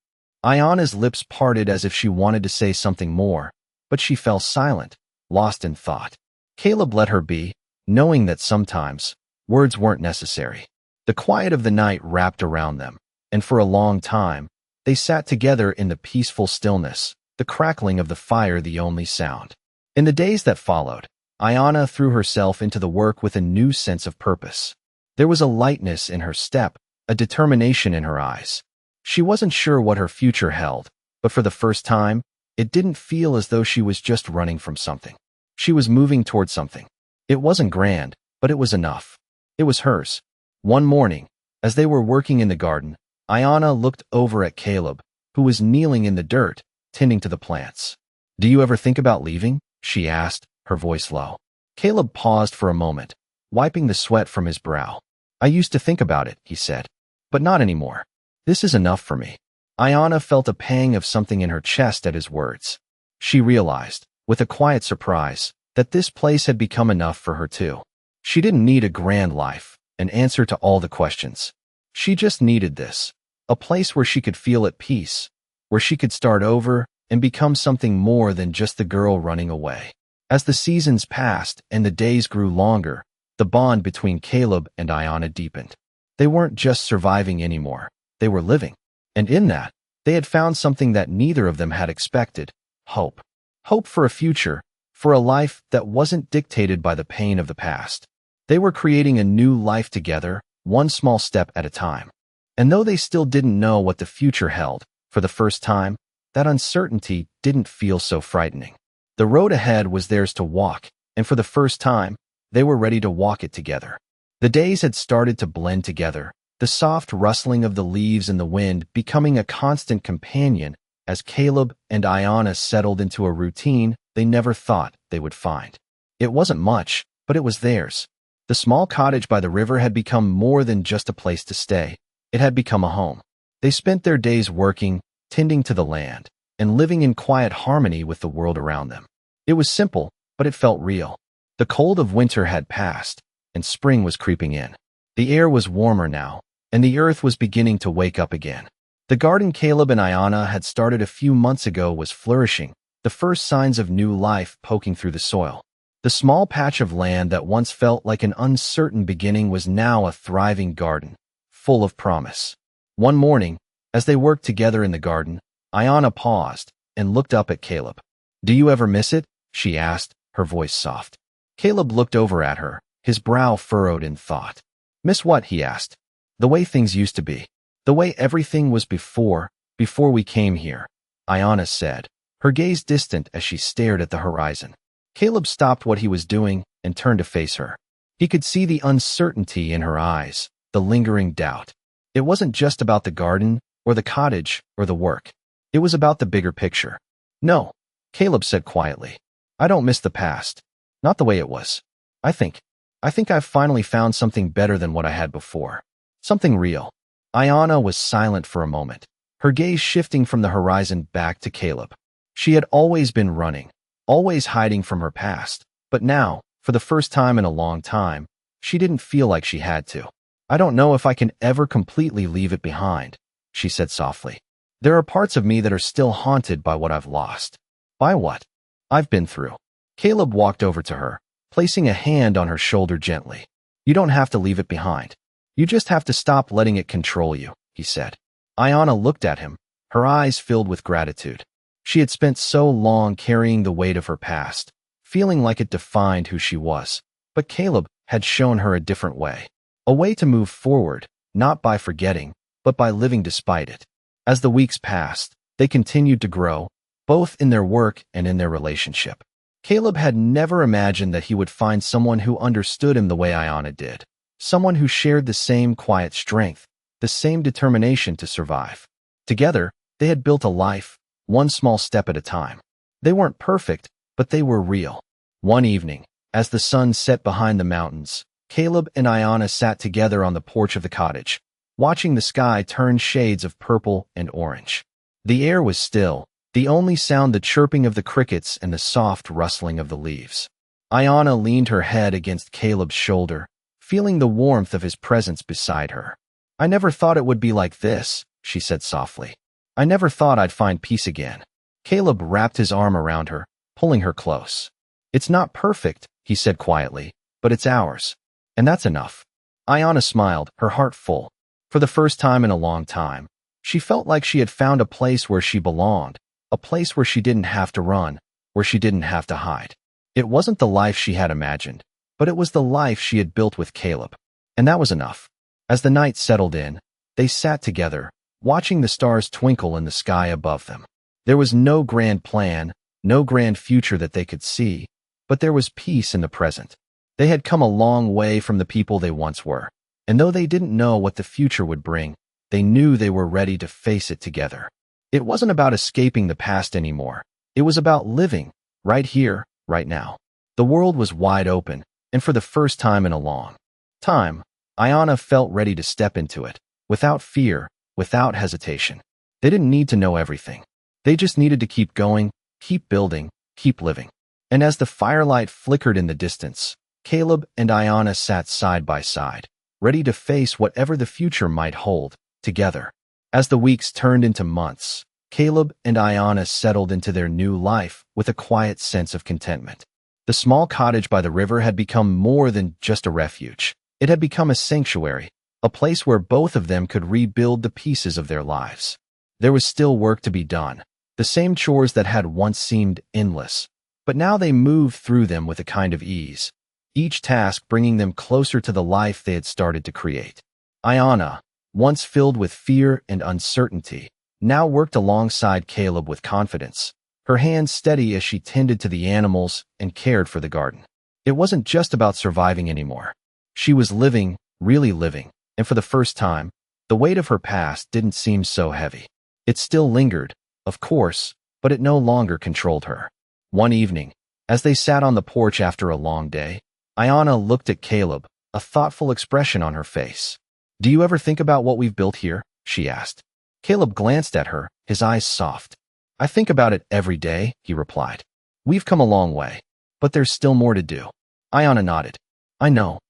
Ayana's lips parted as if she wanted to say something more, but she fell silent, lost in thought. Caleb let her be, knowing that sometimes words weren't necessary. The quiet of the night wrapped around them, and for a long time, they sat together in the peaceful stillness, the crackling of the fire the only sound. In the days that followed, Ayana threw herself into the work with a new sense of purpose. There was a lightness in her step, a determination in her eyes. She wasn't sure what her future held, but for the first time, it didn't feel as though she was just running from something. She was moving toward something. It wasn't grand, but it was enough. It was hers. One morning, as they were working in the garden, Ayana looked over at Caleb, who was kneeling in the dirt, tending to the plants. "Do you ever think about leaving?" she asked, her voice low. Caleb paused for a moment, wiping the sweat from his brow. "I used to think about it," he said, "but not anymore. This is enough for me." Ayana felt a pang of something in her chest at his words. She realized, with a quiet surprise, that this place had become enough for her too. She didn't need a grand life, an answer to all the questions. She just needed this, a place where she could feel at peace, where she could start over and become something more than just the girl running away. As the seasons passed and the days grew longer, the bond between Caleb and Ayana deepened. They weren't just surviving anymore, they were living. And in that, they had found something that neither of them had expected: hope. Hope for a future, for a life that wasn't dictated by the pain of the past. They were creating a new life together, one small step at a time. And though they still didn't know what the future held, for the first time, that uncertainty didn't feel so frightening. The road ahead was theirs to walk, and for the first time, they were ready to walk it together. The days had started to blend together, the soft rustling of the leaves in the wind becoming a constant companion as Caleb and Ayana settled into a routine they never thought they would find. It wasn't much, but it was theirs. The small cottage by the river had become more than just a place to stay. It had become a home. They spent their days working, tending to the land, and living in quiet harmony with the world around them. It was simple, but it felt real. The cold of winter had passed, and spring was creeping in. The air was warmer now, and the earth was beginning to wake up again. The garden Caleb and Ayana had started a few months ago was flourishing, the first signs of new life poking through the soil. The small patch of land that once felt like an uncertain beginning was now a thriving garden, full of promise. One morning, as they worked together in the garden, Ayana paused and looked up at Caleb. "Do you ever miss it?" she asked, her voice soft. Caleb looked over at her, his brow furrowed in thought. "Miss what?" he asked. "The way things used to be. The way everything was before we came here," Ayana said, her gaze distant as she stared at the horizon. Caleb stopped what he was doing and turned to face her. He could see the uncertainty in her eyes, the lingering doubt. It wasn't just about the garden, or the cottage, or the work. It was about the bigger picture. "No," Caleb said quietly. "I don't miss the past. Not the way it was. I think I've finally found something better than what I had before. Something real." Ayana was silent for a moment, her gaze shifting from the horizon back to Caleb. She had always been running, always hiding from her past, but now, for the first time in a long time, she didn't feel like she had to. "I don't know if I can ever completely leave it behind," she said softly. "There are parts of me that are still haunted by what I've lost." "By what?" "I've been through." Caleb walked over to her, placing a hand on her shoulder gently. "You don't have to leave it behind. You just have to stop letting it control you," he said. Ayana looked at him, her eyes filled with gratitude. She had spent so long carrying the weight of her past, feeling like it defined who she was. But Caleb had shown her a different way. A way to move forward, not by forgetting, but by living despite it. As the weeks passed, they continued to grow, both in their work and in their relationship. Caleb had never imagined that he would find someone who understood him the way Ayana did. Someone who shared the same quiet strength, the same determination to survive. Together, they had built a life, one small step at a time. They weren't perfect, but they were real. One evening, as the sun set behind the mountains, Caleb and Ayana sat together on the porch of the cottage, watching the sky turn shades of purple and orange. The air was still, the only sound the chirping of the crickets and the soft rustling of the leaves. Ayana leaned her head against Caleb's shoulder, feeling the warmth of his presence beside her. I never thought it would be like this, she said softly. I never thought I'd find peace again. Caleb wrapped his arm around her, pulling her close. It's not perfect, he said quietly, but it's ours. And that's enough. Ayana smiled, her heart full. For the first time in a long time, she felt like she had found a place where she belonged, a place where she didn't have to run, where she didn't have to hide. It wasn't the life she had imagined, but it was the life she had built with Caleb. And that was enough. As the night settled in, they sat together, watching the stars twinkle in the sky above them. There was no grand plan, no grand future that they could see, but there was peace in the present. They had come a long way from the people they once were, and though they didn't know what the future would bring, they knew they were ready to face it together. It wasn't about escaping the past anymore. It was about living, right here, right now. The world was wide open, and for the first time in a long time, Ayana felt ready to step into it, without fear, without hesitation. They didn't need to know everything. They just needed to keep going, keep building, keep living. And as the firelight flickered in the distance, Caleb and Ayana sat side by side, ready to face whatever the future might hold, together. As the weeks turned into months, Caleb and Ayana settled into their new life with a quiet sense of contentment. The small cottage by the river had become more than just a refuge. It had become a sanctuary, a place where both of them could rebuild the pieces of their lives. There was still work to be done, the same chores that had once seemed endless, but now they moved through them with a kind of ease, each task bringing them closer to the life they had started to create. Ayana, once filled with fear and uncertainty, now worked alongside Caleb with confidence, her hands steady as she tended to the animals and cared for the garden. It wasn't just about surviving anymore. She was living, really living, and for the first time, the weight of her past didn't seem so heavy. It still lingered, of course, but it no longer controlled her. One evening, as they sat on the porch after a long day, Ayana looked at Caleb, a thoughtful expression on her face. "Do you ever think about what we've built here?" she asked. Caleb glanced at her, his eyes soft. "I think about it every day," he replied. "We've come a long way, but there's still more to do." Ayana nodded. "I know.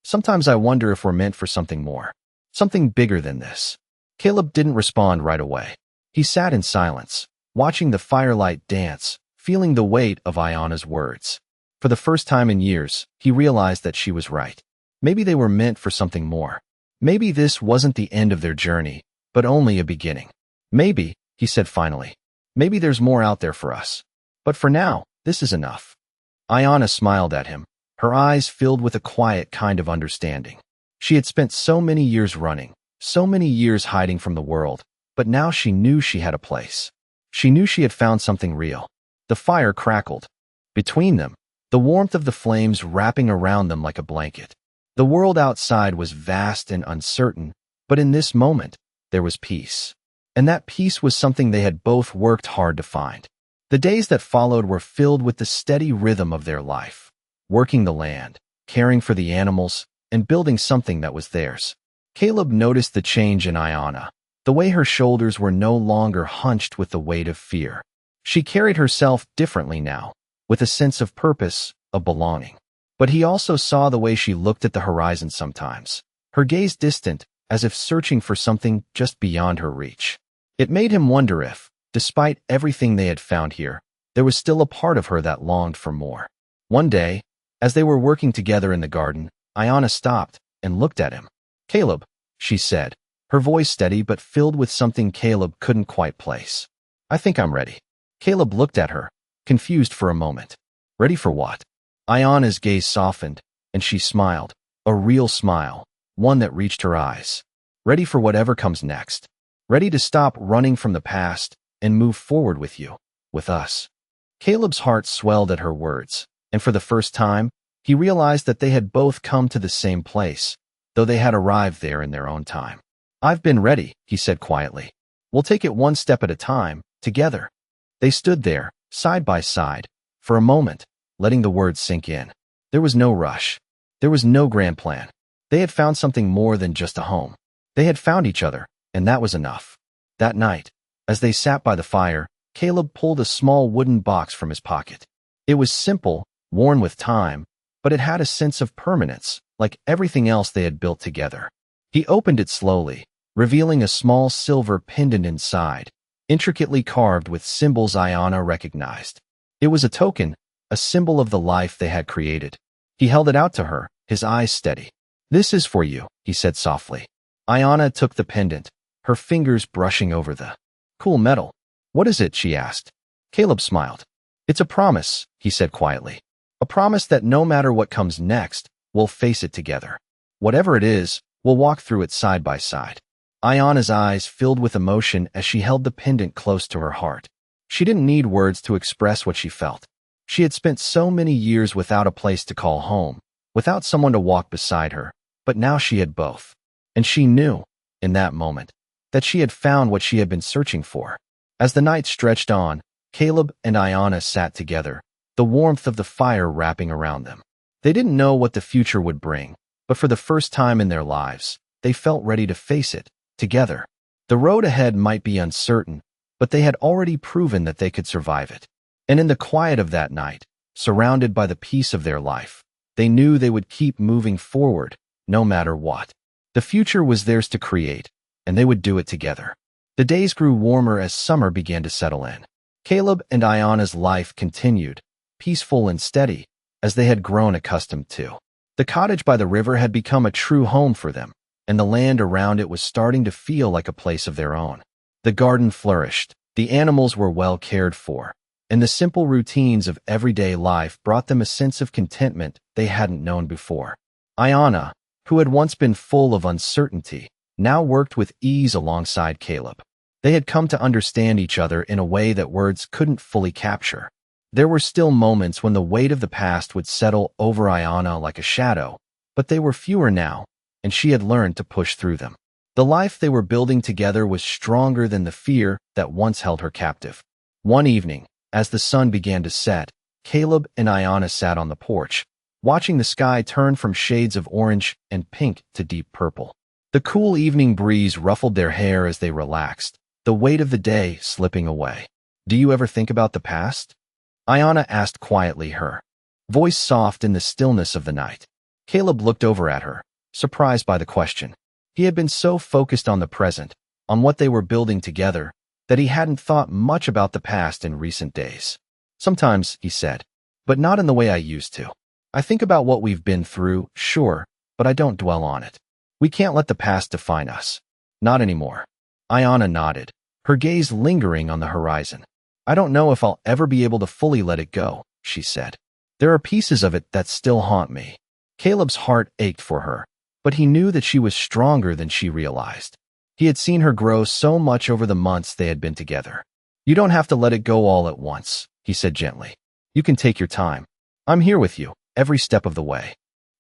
Sometimes I wonder if we're meant for something more. Something bigger than this." Caleb didn't respond right away. He sat in silence, watching the firelight dance, feeling the weight of Ayana's words. For the first time in years, he realized that she was right. Maybe they were meant for something more. Maybe this wasn't the end of their journey, but only a beginning. "Maybe," he said finally. "Maybe there's more out there for us. But for now, this is enough." Ayana smiled at him, her eyes filled with a quiet kind of understanding. She had spent so many years running, so many years hiding from the world, but now she knew she had a place. She knew she had found something real. The fire crackled. Between them, the warmth of the flames wrapping around them like a blanket. The world outside was vast and uncertain, but in this moment, there was peace. And that peace was something they had both worked hard to find. The days that followed were filled with the steady rhythm of their life, working the land, caring for the animals, and building something that was theirs. Caleb noticed the change in Ayana, the way her shoulders were no longer hunched with the weight of fear. She carried herself differently now, with a sense of purpose, of belonging. But he also saw the way she looked at the horizon sometimes, her gaze distant, as if searching for something just beyond her reach. It made him wonder if, despite everything they had found here, there was still a part of her that longed for more. One day, as they were working together in the garden, Ayana stopped and looked at him. "Caleb," she said, her voice steady but filled with something Caleb couldn't quite place. "I think I'm ready." Caleb looked at her, confused for a moment. "Ready for what?" Ayana's gaze softened, and she smiled, a real smile, one that reached her eyes. "Ready for whatever comes next. Ready to stop running from the past and move forward with you, with us." Caleb's heart swelled at her words, and for the first time, he realized that they had both come to the same place, though they had arrived there in their own time. "I've been ready," he said quietly. "We'll take it one step at a time, together." They stood there, side by side, for a moment, letting the words sink in. There was no rush. There was no grand plan. They had found something more than just a home. They had found each other, and that was enough. That night, as they sat by the fire, Caleb pulled a small wooden box from his pocket. It was simple, worn with time, but it had a sense of permanence, like everything else they had built together. He opened it slowly, revealing a small silver pendant inside, intricately carved with symbols Ayana recognized. It was a token, a symbol of the life they had created. He held it out to her, his eyes steady. "This is for you," he said softly. Ayana took the pendant, her fingers brushing over the cool metal. "What is it?" she asked. Caleb smiled. "It's a promise," he said quietly. "A promise that no matter what comes next, we'll face it together. Whatever it is, we'll walk through it side by side." Ayana's eyes filled with emotion as she held the pendant close to her heart. She didn't need words to express what she felt. She had spent so many years without a place to call home, without someone to walk beside her, but now she had both. And she knew, in that moment, that she had found what she had been searching for. As the night stretched on, Caleb and Ayana sat together, the warmth of the fire wrapping around them. They didn't know what the future would bring, but for the first time in their lives, they felt ready to face it, together. The road ahead might be uncertain, but they had already proven that they could survive it. And in the quiet of that night, surrounded by the peace of their life, they knew they would keep moving forward, no matter what. The future was theirs to create, and they would do it together. The days grew warmer as summer began to settle in. Caleb and Ayana's life continued, peaceful and steady, as they had grown accustomed to. The cottage by the river had become a true home for them, and the land around it was starting to feel like a place of their own. The garden flourished, the animals were well cared for, and the simple routines of everyday life brought them a sense of contentment they hadn't known before. Ayana, who had once been full of uncertainty, now worked with ease alongside Caleb. They had come to understand each other in a way that words couldn't fully capture. There were still moments when the weight of the past would settle over Ayana like a shadow, but they were fewer now, and she had learned to push through them. The life they were building together was stronger than the fear that once held her captive. One evening, as the sun began to set, Caleb and Ayana sat on the porch, watching the sky turn from shades of orange and pink to deep purple. The cool evening breeze ruffled their hair as they relaxed, the weight of the day slipping away. "Do you ever think about the past?" Ayana asked quietly, her voice soft in the stillness of the night. Caleb looked over at her, surprised by the question. He had been so focused on the present, on what they were building together, that he hadn't thought much about the past in recent days. "Sometimes," he said, "but not in the way I used to. I think about what we've been through, sure, but I don't dwell on it. We can't let the past define us. Not anymore." Ayana nodded, her gaze lingering on the horizon. "I don't know if I'll ever be able to fully let it go," she said. "There are pieces of it that still haunt me." Caleb's heart ached for her, but he knew that she was stronger than she realized. He had seen her grow so much over the months they had been together. "You don't have to let it go all at once," he said gently. "You can take your time. I'm here with you, every step of the way."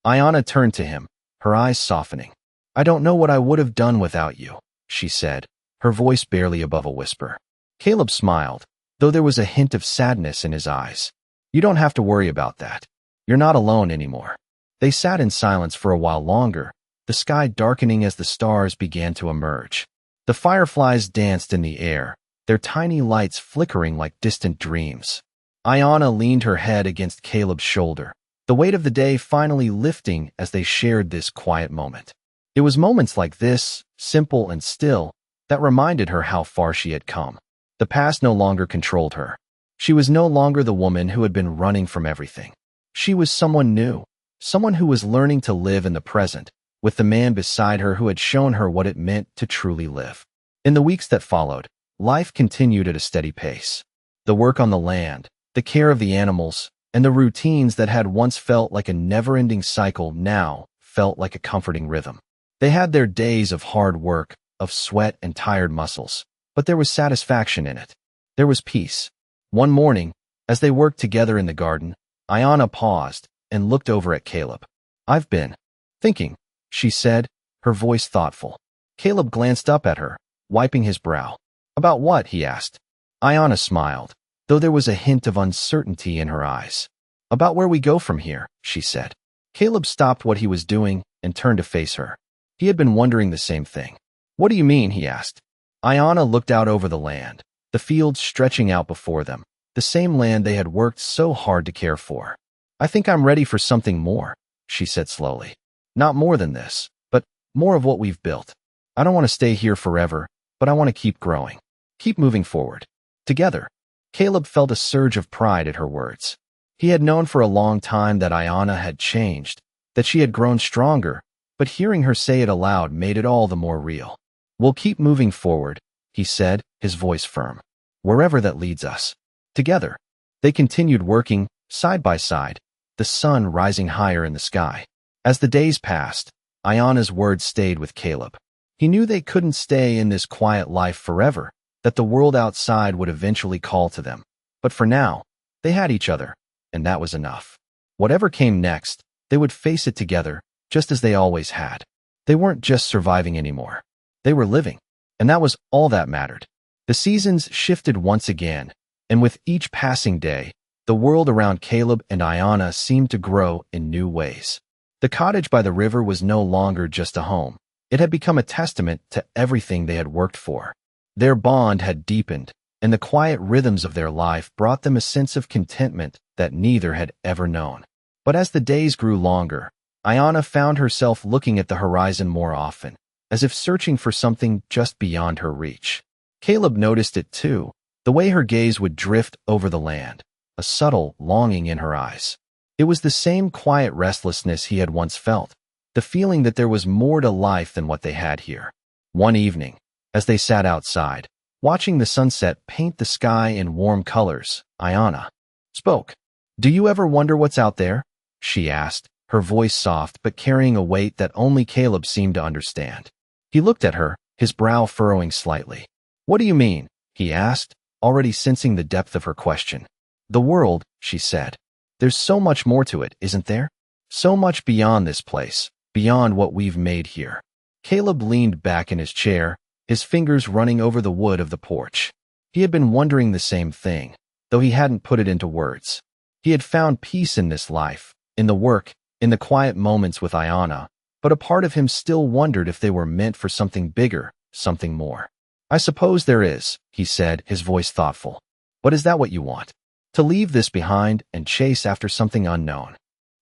Ayana turned to him, her eyes softening. "I don't know what I would have done without you," she said, her voice barely above a whisper. Caleb smiled, though there was a hint of sadness in his eyes. "You don't have to worry about that. You're not alone anymore." They sat in silence for a while longer, the sky darkening as the stars began to emerge. The fireflies danced in the air, their tiny lights flickering like distant dreams. Ayana leaned her head against Caleb's shoulder, the weight of the day finally lifting as they shared this quiet moment. It was moments like this, simple and still, that reminded her how far she had come. The past no longer controlled her. She was no longer the woman who had been running from everything. She was someone new, someone who was learning to live in the present, with the man beside her who had shown her what it meant to truly live. In the weeks that followed, life continued at a steady pace. The work on the land, the care of the animals, and the routines that had once felt like a never-ending cycle now felt like a comforting rhythm. They had their days of hard work, of sweat and tired muscles, but there was satisfaction in it. There was peace. One morning, as they worked together in the garden, Ayana paused and looked over at Caleb. "I've been thinking," she said, her voice thoughtful. Caleb glanced up at her, wiping his brow. "About what?" he asked. Ayana smiled, though there was a hint of uncertainty in her eyes. "About where we go from here," she said. Caleb stopped what he was doing and turned to face her. He had been wondering the same thing. "What do you mean?" he asked. Ayana looked out over the land, the fields stretching out before them, the same land they had worked so hard to care for. "I think I'm ready for something more," she said slowly. "Not more than this, but More of what we've built. I don't want to stay here forever, but I want to keep growing. Keep moving forward. Together. Caleb felt a surge of pride at her words. He had known for a long time that Ayana had changed, that she had grown stronger, but hearing her say it aloud made it all the more real. We'll keep moving forward, he said, his voice firm. Wherever that leads us. Together. They continued working, side by side, the sun rising higher in the sky. As the days passed, Ayana's words stayed with Caleb. He knew they couldn't stay in this quiet life forever, that the world outside would eventually call to them. But for now, they had each other, and that was enough. Whatever came next, they would face it together, just as they always had. They weren't just surviving anymore. They were living, and that was all that mattered. The seasons shifted once again, and with each passing day, the world around Caleb and Ayana seemed to grow in new ways. The cottage by the river was no longer just a home. It had become a testament to everything they had worked for. Their bond had deepened, and the quiet rhythms of their life brought them a sense of contentment that neither had ever known. But as the days grew longer, Ayana found herself looking at the horizon more often, as if searching for something just beyond her reach. Caleb noticed it too, the way her gaze would drift over the land, a subtle longing in her eyes. It was the same quiet restlessness he had once felt, the feeling that there was more to life than what they had here. One evening, as they sat outside, watching the sunset paint the sky in warm colors, Ayana spoke. "Do you ever wonder what's out there?" she asked, her voice soft but carrying a weight that only Caleb seemed to understand. He looked at her, his brow furrowing slightly. "What do you mean?" he asked, already sensing the depth of her question. "The world," she said. "There's so much more to it, isn't there? So much beyond this place, beyond what we've made here." Caleb leaned back in his chair, his fingers running over the wood of the porch. He had been wondering the same thing, though he hadn't put it into words. He had found peace in this life, in the work, in the quiet moments with Ayana, but a part of him still wondered if they were meant for something bigger, something more. "I suppose there is," he said, his voice thoughtful. "But is that what you want? To leave this behind and chase after something unknown?"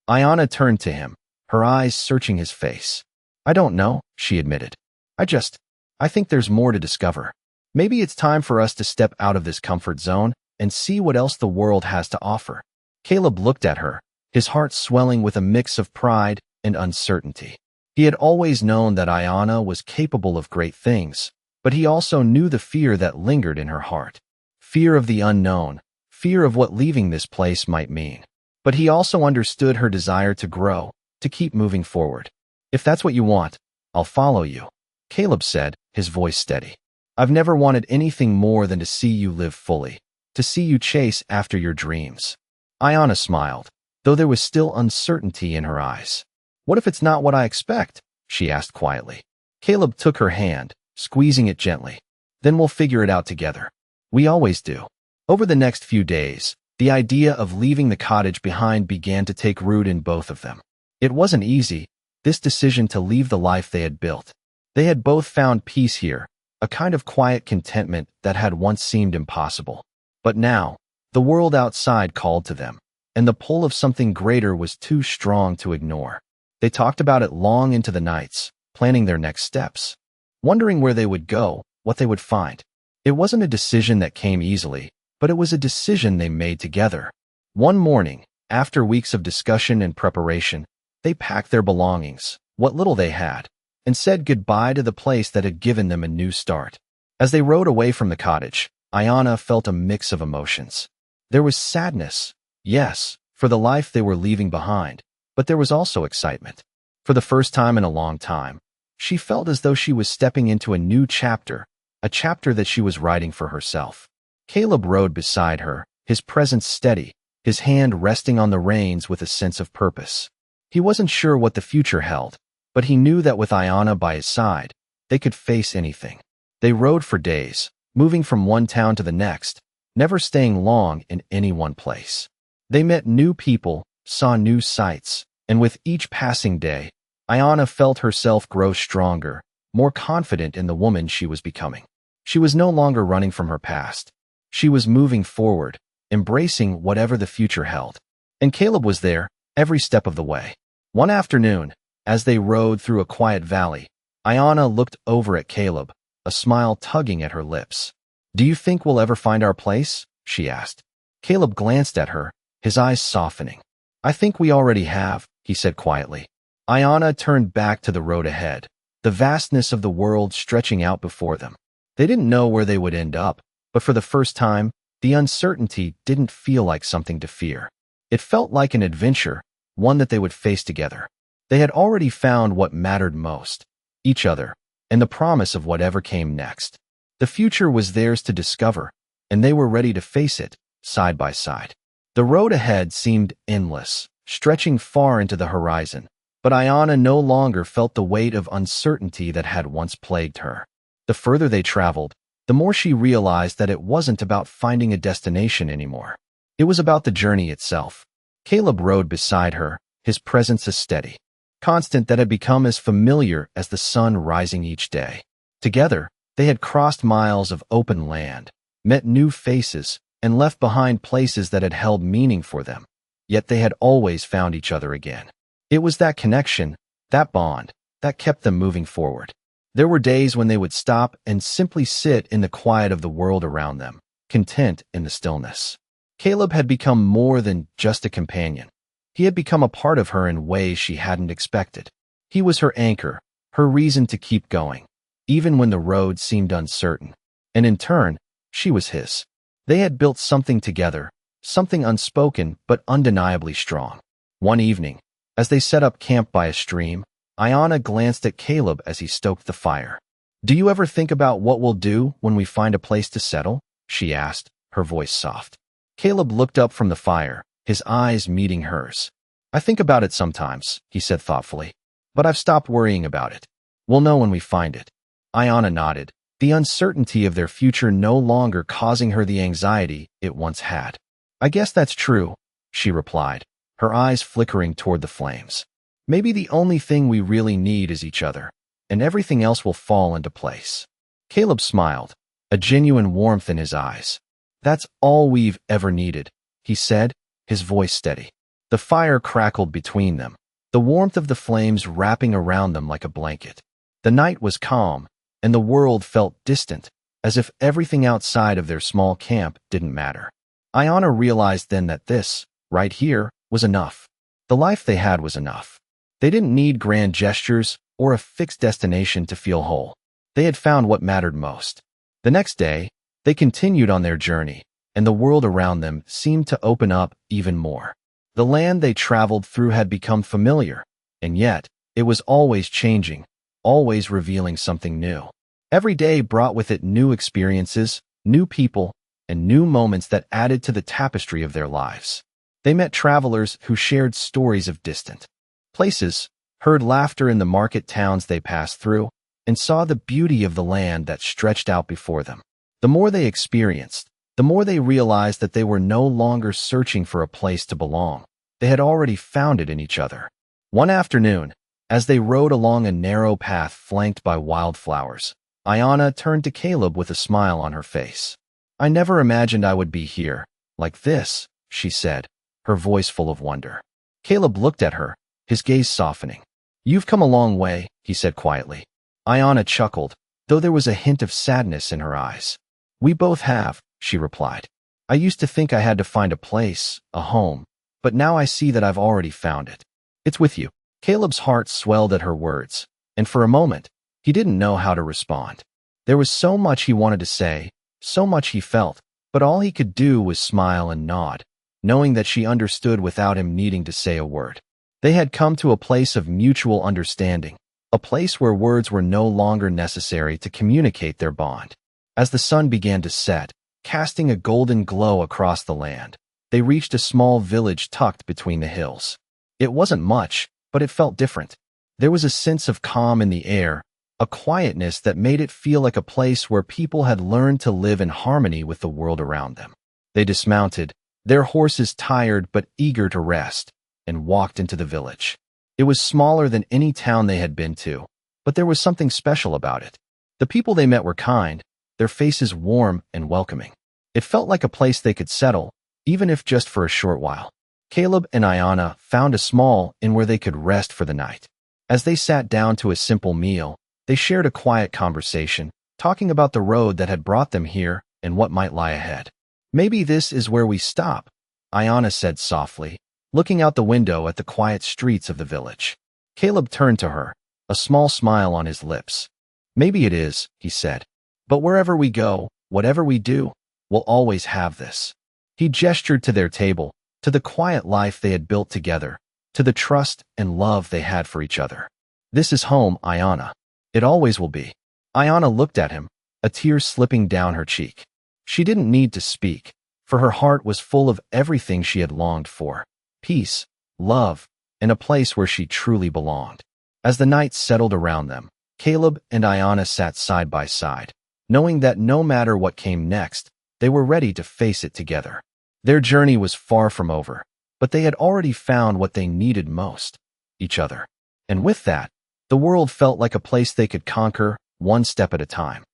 Ayana turned to him, her eyes searching his face. "I don't know," she admitted. I think there's more to discover. Maybe it's time for us to step out of this comfort zone and see what else the world has to offer." Caleb looked at her, his heart swelling with a mix of pride and uncertainty. He had always known that Ayana was capable of great things, but he also knew the fear that lingered in her heart. Fear of the unknown, fear of what leaving this place might mean. But he also understood her desire to grow, to keep moving forward. "If that's what you want, I'll follow you," Caleb said, his voice steady. "I've never wanted anything more than to see you live fully, to see you chase after your dreams." Ayana smiled, though there was still uncertainty in her eyes. "What if it's not what I expect?" she asked quietly. Caleb took her hand, squeezing it gently. "Then we'll figure it out together. We always do." Over the next few days, the idea of leaving the cottage behind began to take root in both of them. It wasn't easy, this decision to leave the life they had built. They had both found peace here, a kind of quiet contentment that had once seemed impossible. But now, the world outside called to them, and the pull of something greater was too strong to ignore. They talked about it long into the nights, planning their next steps, wondering where they would go, what they would find. It wasn't a decision that came easily, but it was a decision they made together. One morning, after weeks of discussion and preparation, they packed their belongings, what little they had, and said goodbye to the place that had given them a new start. As they rode away from the cottage, Ayana felt a mix of emotions. There was sadness, yes, for the life they were leaving behind, but there was also excitement. For the first time in a long time, she felt as though she was stepping into a new chapter, a chapter that she was writing for herself. Caleb rode beside her, his presence steady, his hand resting on the reins with a sense of purpose. He wasn't sure what the future held, but he knew that with Ayana by his side, they could face anything. They rode for days, moving from one town to the next, never staying long in any one place. They met new people, saw new sights, and with each passing day, Ayana felt herself grow stronger, more confident in the woman she was becoming. She was no longer running from her past. She was moving forward, embracing whatever the future held. And Caleb was there, every step of the way. One afternoon, as they rode through a quiet valley, Ayana looked over at Caleb, a smile tugging at her lips. "Do you think we'll ever find our place?" she asked. Caleb glanced at her, his eyes softening. "I think we already have," he said quietly. Ayana turned back to the road ahead, the vastness of the world stretching out before them. They didn't know where they would end up, but for the first time, the uncertainty didn't feel like something to fear. It felt like an adventure, one that they would face together. They had already found what mattered most, each other, and the promise of whatever came next. The future was theirs to discover, and they were ready to face it, side by side. The road ahead seemed endless, stretching far into the horizon, but Ayana no longer felt the weight of uncertainty that had once plagued her. The further they traveled, the more she realized that it wasn't about finding a destination anymore. It was about the journey itself. Caleb rode beside her, his presence a steady constant that had become as familiar as the sun rising each day. Together, they had crossed miles of open land, met new faces, and left behind places that had held meaning for them. Yet they had always found each other again. It was that connection, that bond, that kept them moving forward. There were days when they would stop and simply sit in the quiet of the world around them, content in the stillness. Caleb had become more than just a companion. He had become a part of her in ways she hadn't expected. He was her anchor, her reason to keep going, even when the road seemed uncertain. And in turn, she was his. They had built something together, something unspoken but undeniably strong. One evening, as they set up camp by a stream, Ayana glanced at Caleb as he stoked the fire. "Do you ever think about what we'll do when we find a place to settle?" she asked, her voice soft. Caleb looked up from the fire, his eyes meeting hers. "I think about it sometimes," he said thoughtfully, "but I've stopped worrying about it. We'll know when we find it." Ayana nodded, the uncertainty of their future no longer causing her the anxiety it once had. "I guess that's true," she replied, her eyes flickering toward the flames. "Maybe the only thing we really need is each other, and everything else will fall into place." Caleb smiled, a genuine warmth in his eyes. "That's all we've ever needed," he said, his voice steady. The fire crackled between them, the warmth of the flames wrapping around them like a blanket. The night was calm, and the world felt distant, as if everything outside of their small camp didn't matter. Ayana realized then that this, right here, was enough. The life they had was enough. They didn't need grand gestures or a fixed destination to feel whole. They had found what mattered most. The next day, they continued on their journey, and the world around them seemed to open up even more. The land they traveled through had become familiar, and yet, it was always changing, always revealing something new. Every day brought with it new experiences, new people, and new moments that added to the tapestry of their lives. They met travelers who shared stories of distant places, heard laughter in the market towns they passed through, and saw the beauty of the land that stretched out before them. The more they experienced, the more they realized that they were no longer searching for a place to belong. They had already found it in each other. One afternoon, as they rode along a narrow path flanked by wildflowers, Ayana turned to Caleb with a smile on her face. "I never imagined I would be here, like this," she said, her voice full of wonder. Caleb looked at her, his gaze softening. "You've come a long way," he said quietly. Ayana chuckled, though there was a hint of sadness in her eyes. "We both have," she replied. "I used to think I had to find a place, a home, but now I see that I've already found it. It's with you." Caleb's heart swelled at her words, and for a moment, he didn't know how to respond. There was so much he wanted to say, so much he felt, but all he could do was smile and nod, knowing that she understood without him needing to say a word. They had come to a place of mutual understanding, a place where words were no longer necessary to communicate their bond. As the sun began to set, casting a golden glow across the land, they reached a small village tucked between the hills. It wasn't much, but it felt different. There was a sense of calm in the air, a quietness that made it feel like a place where people had learned to live in harmony with the world around them. They dismounted, their horses tired but eager to rest, and walked into the village. It was smaller than any town they had been to, but there was something special about it. The people they met were kind, their faces warm and welcoming. It felt like a place they could settle, even if just for a short while. Caleb and Ayana found a small inn where they could rest for the night. As they sat down to a simple meal, They shared a quiet conversation, talking about the road that had brought them here and what might lie ahead. Maybe this is where we stop, Ayana said softly, looking out the window at the quiet streets of the village. Caleb turned to her, a small smile on his lips. Maybe it is, he said. But wherever we go, whatever we do, we'll always have this. He gestured to their table, to the quiet life they had built together, to the trust and love they had for each other. This is home, Ayana. It always will be. Ayana looked at him, a tear slipping down her cheek. She didn't need to speak, for her heart was full of everything she had longed for. Peace, love, and a place where she truly belonged. As the night settled around them, Caleb and Ayana sat side by side, knowing that no matter what came next, they were ready to face it together. Their journey was far from over, but they had already found what they needed most, each other. And with that, the world felt like a place they could conquer one step at a time.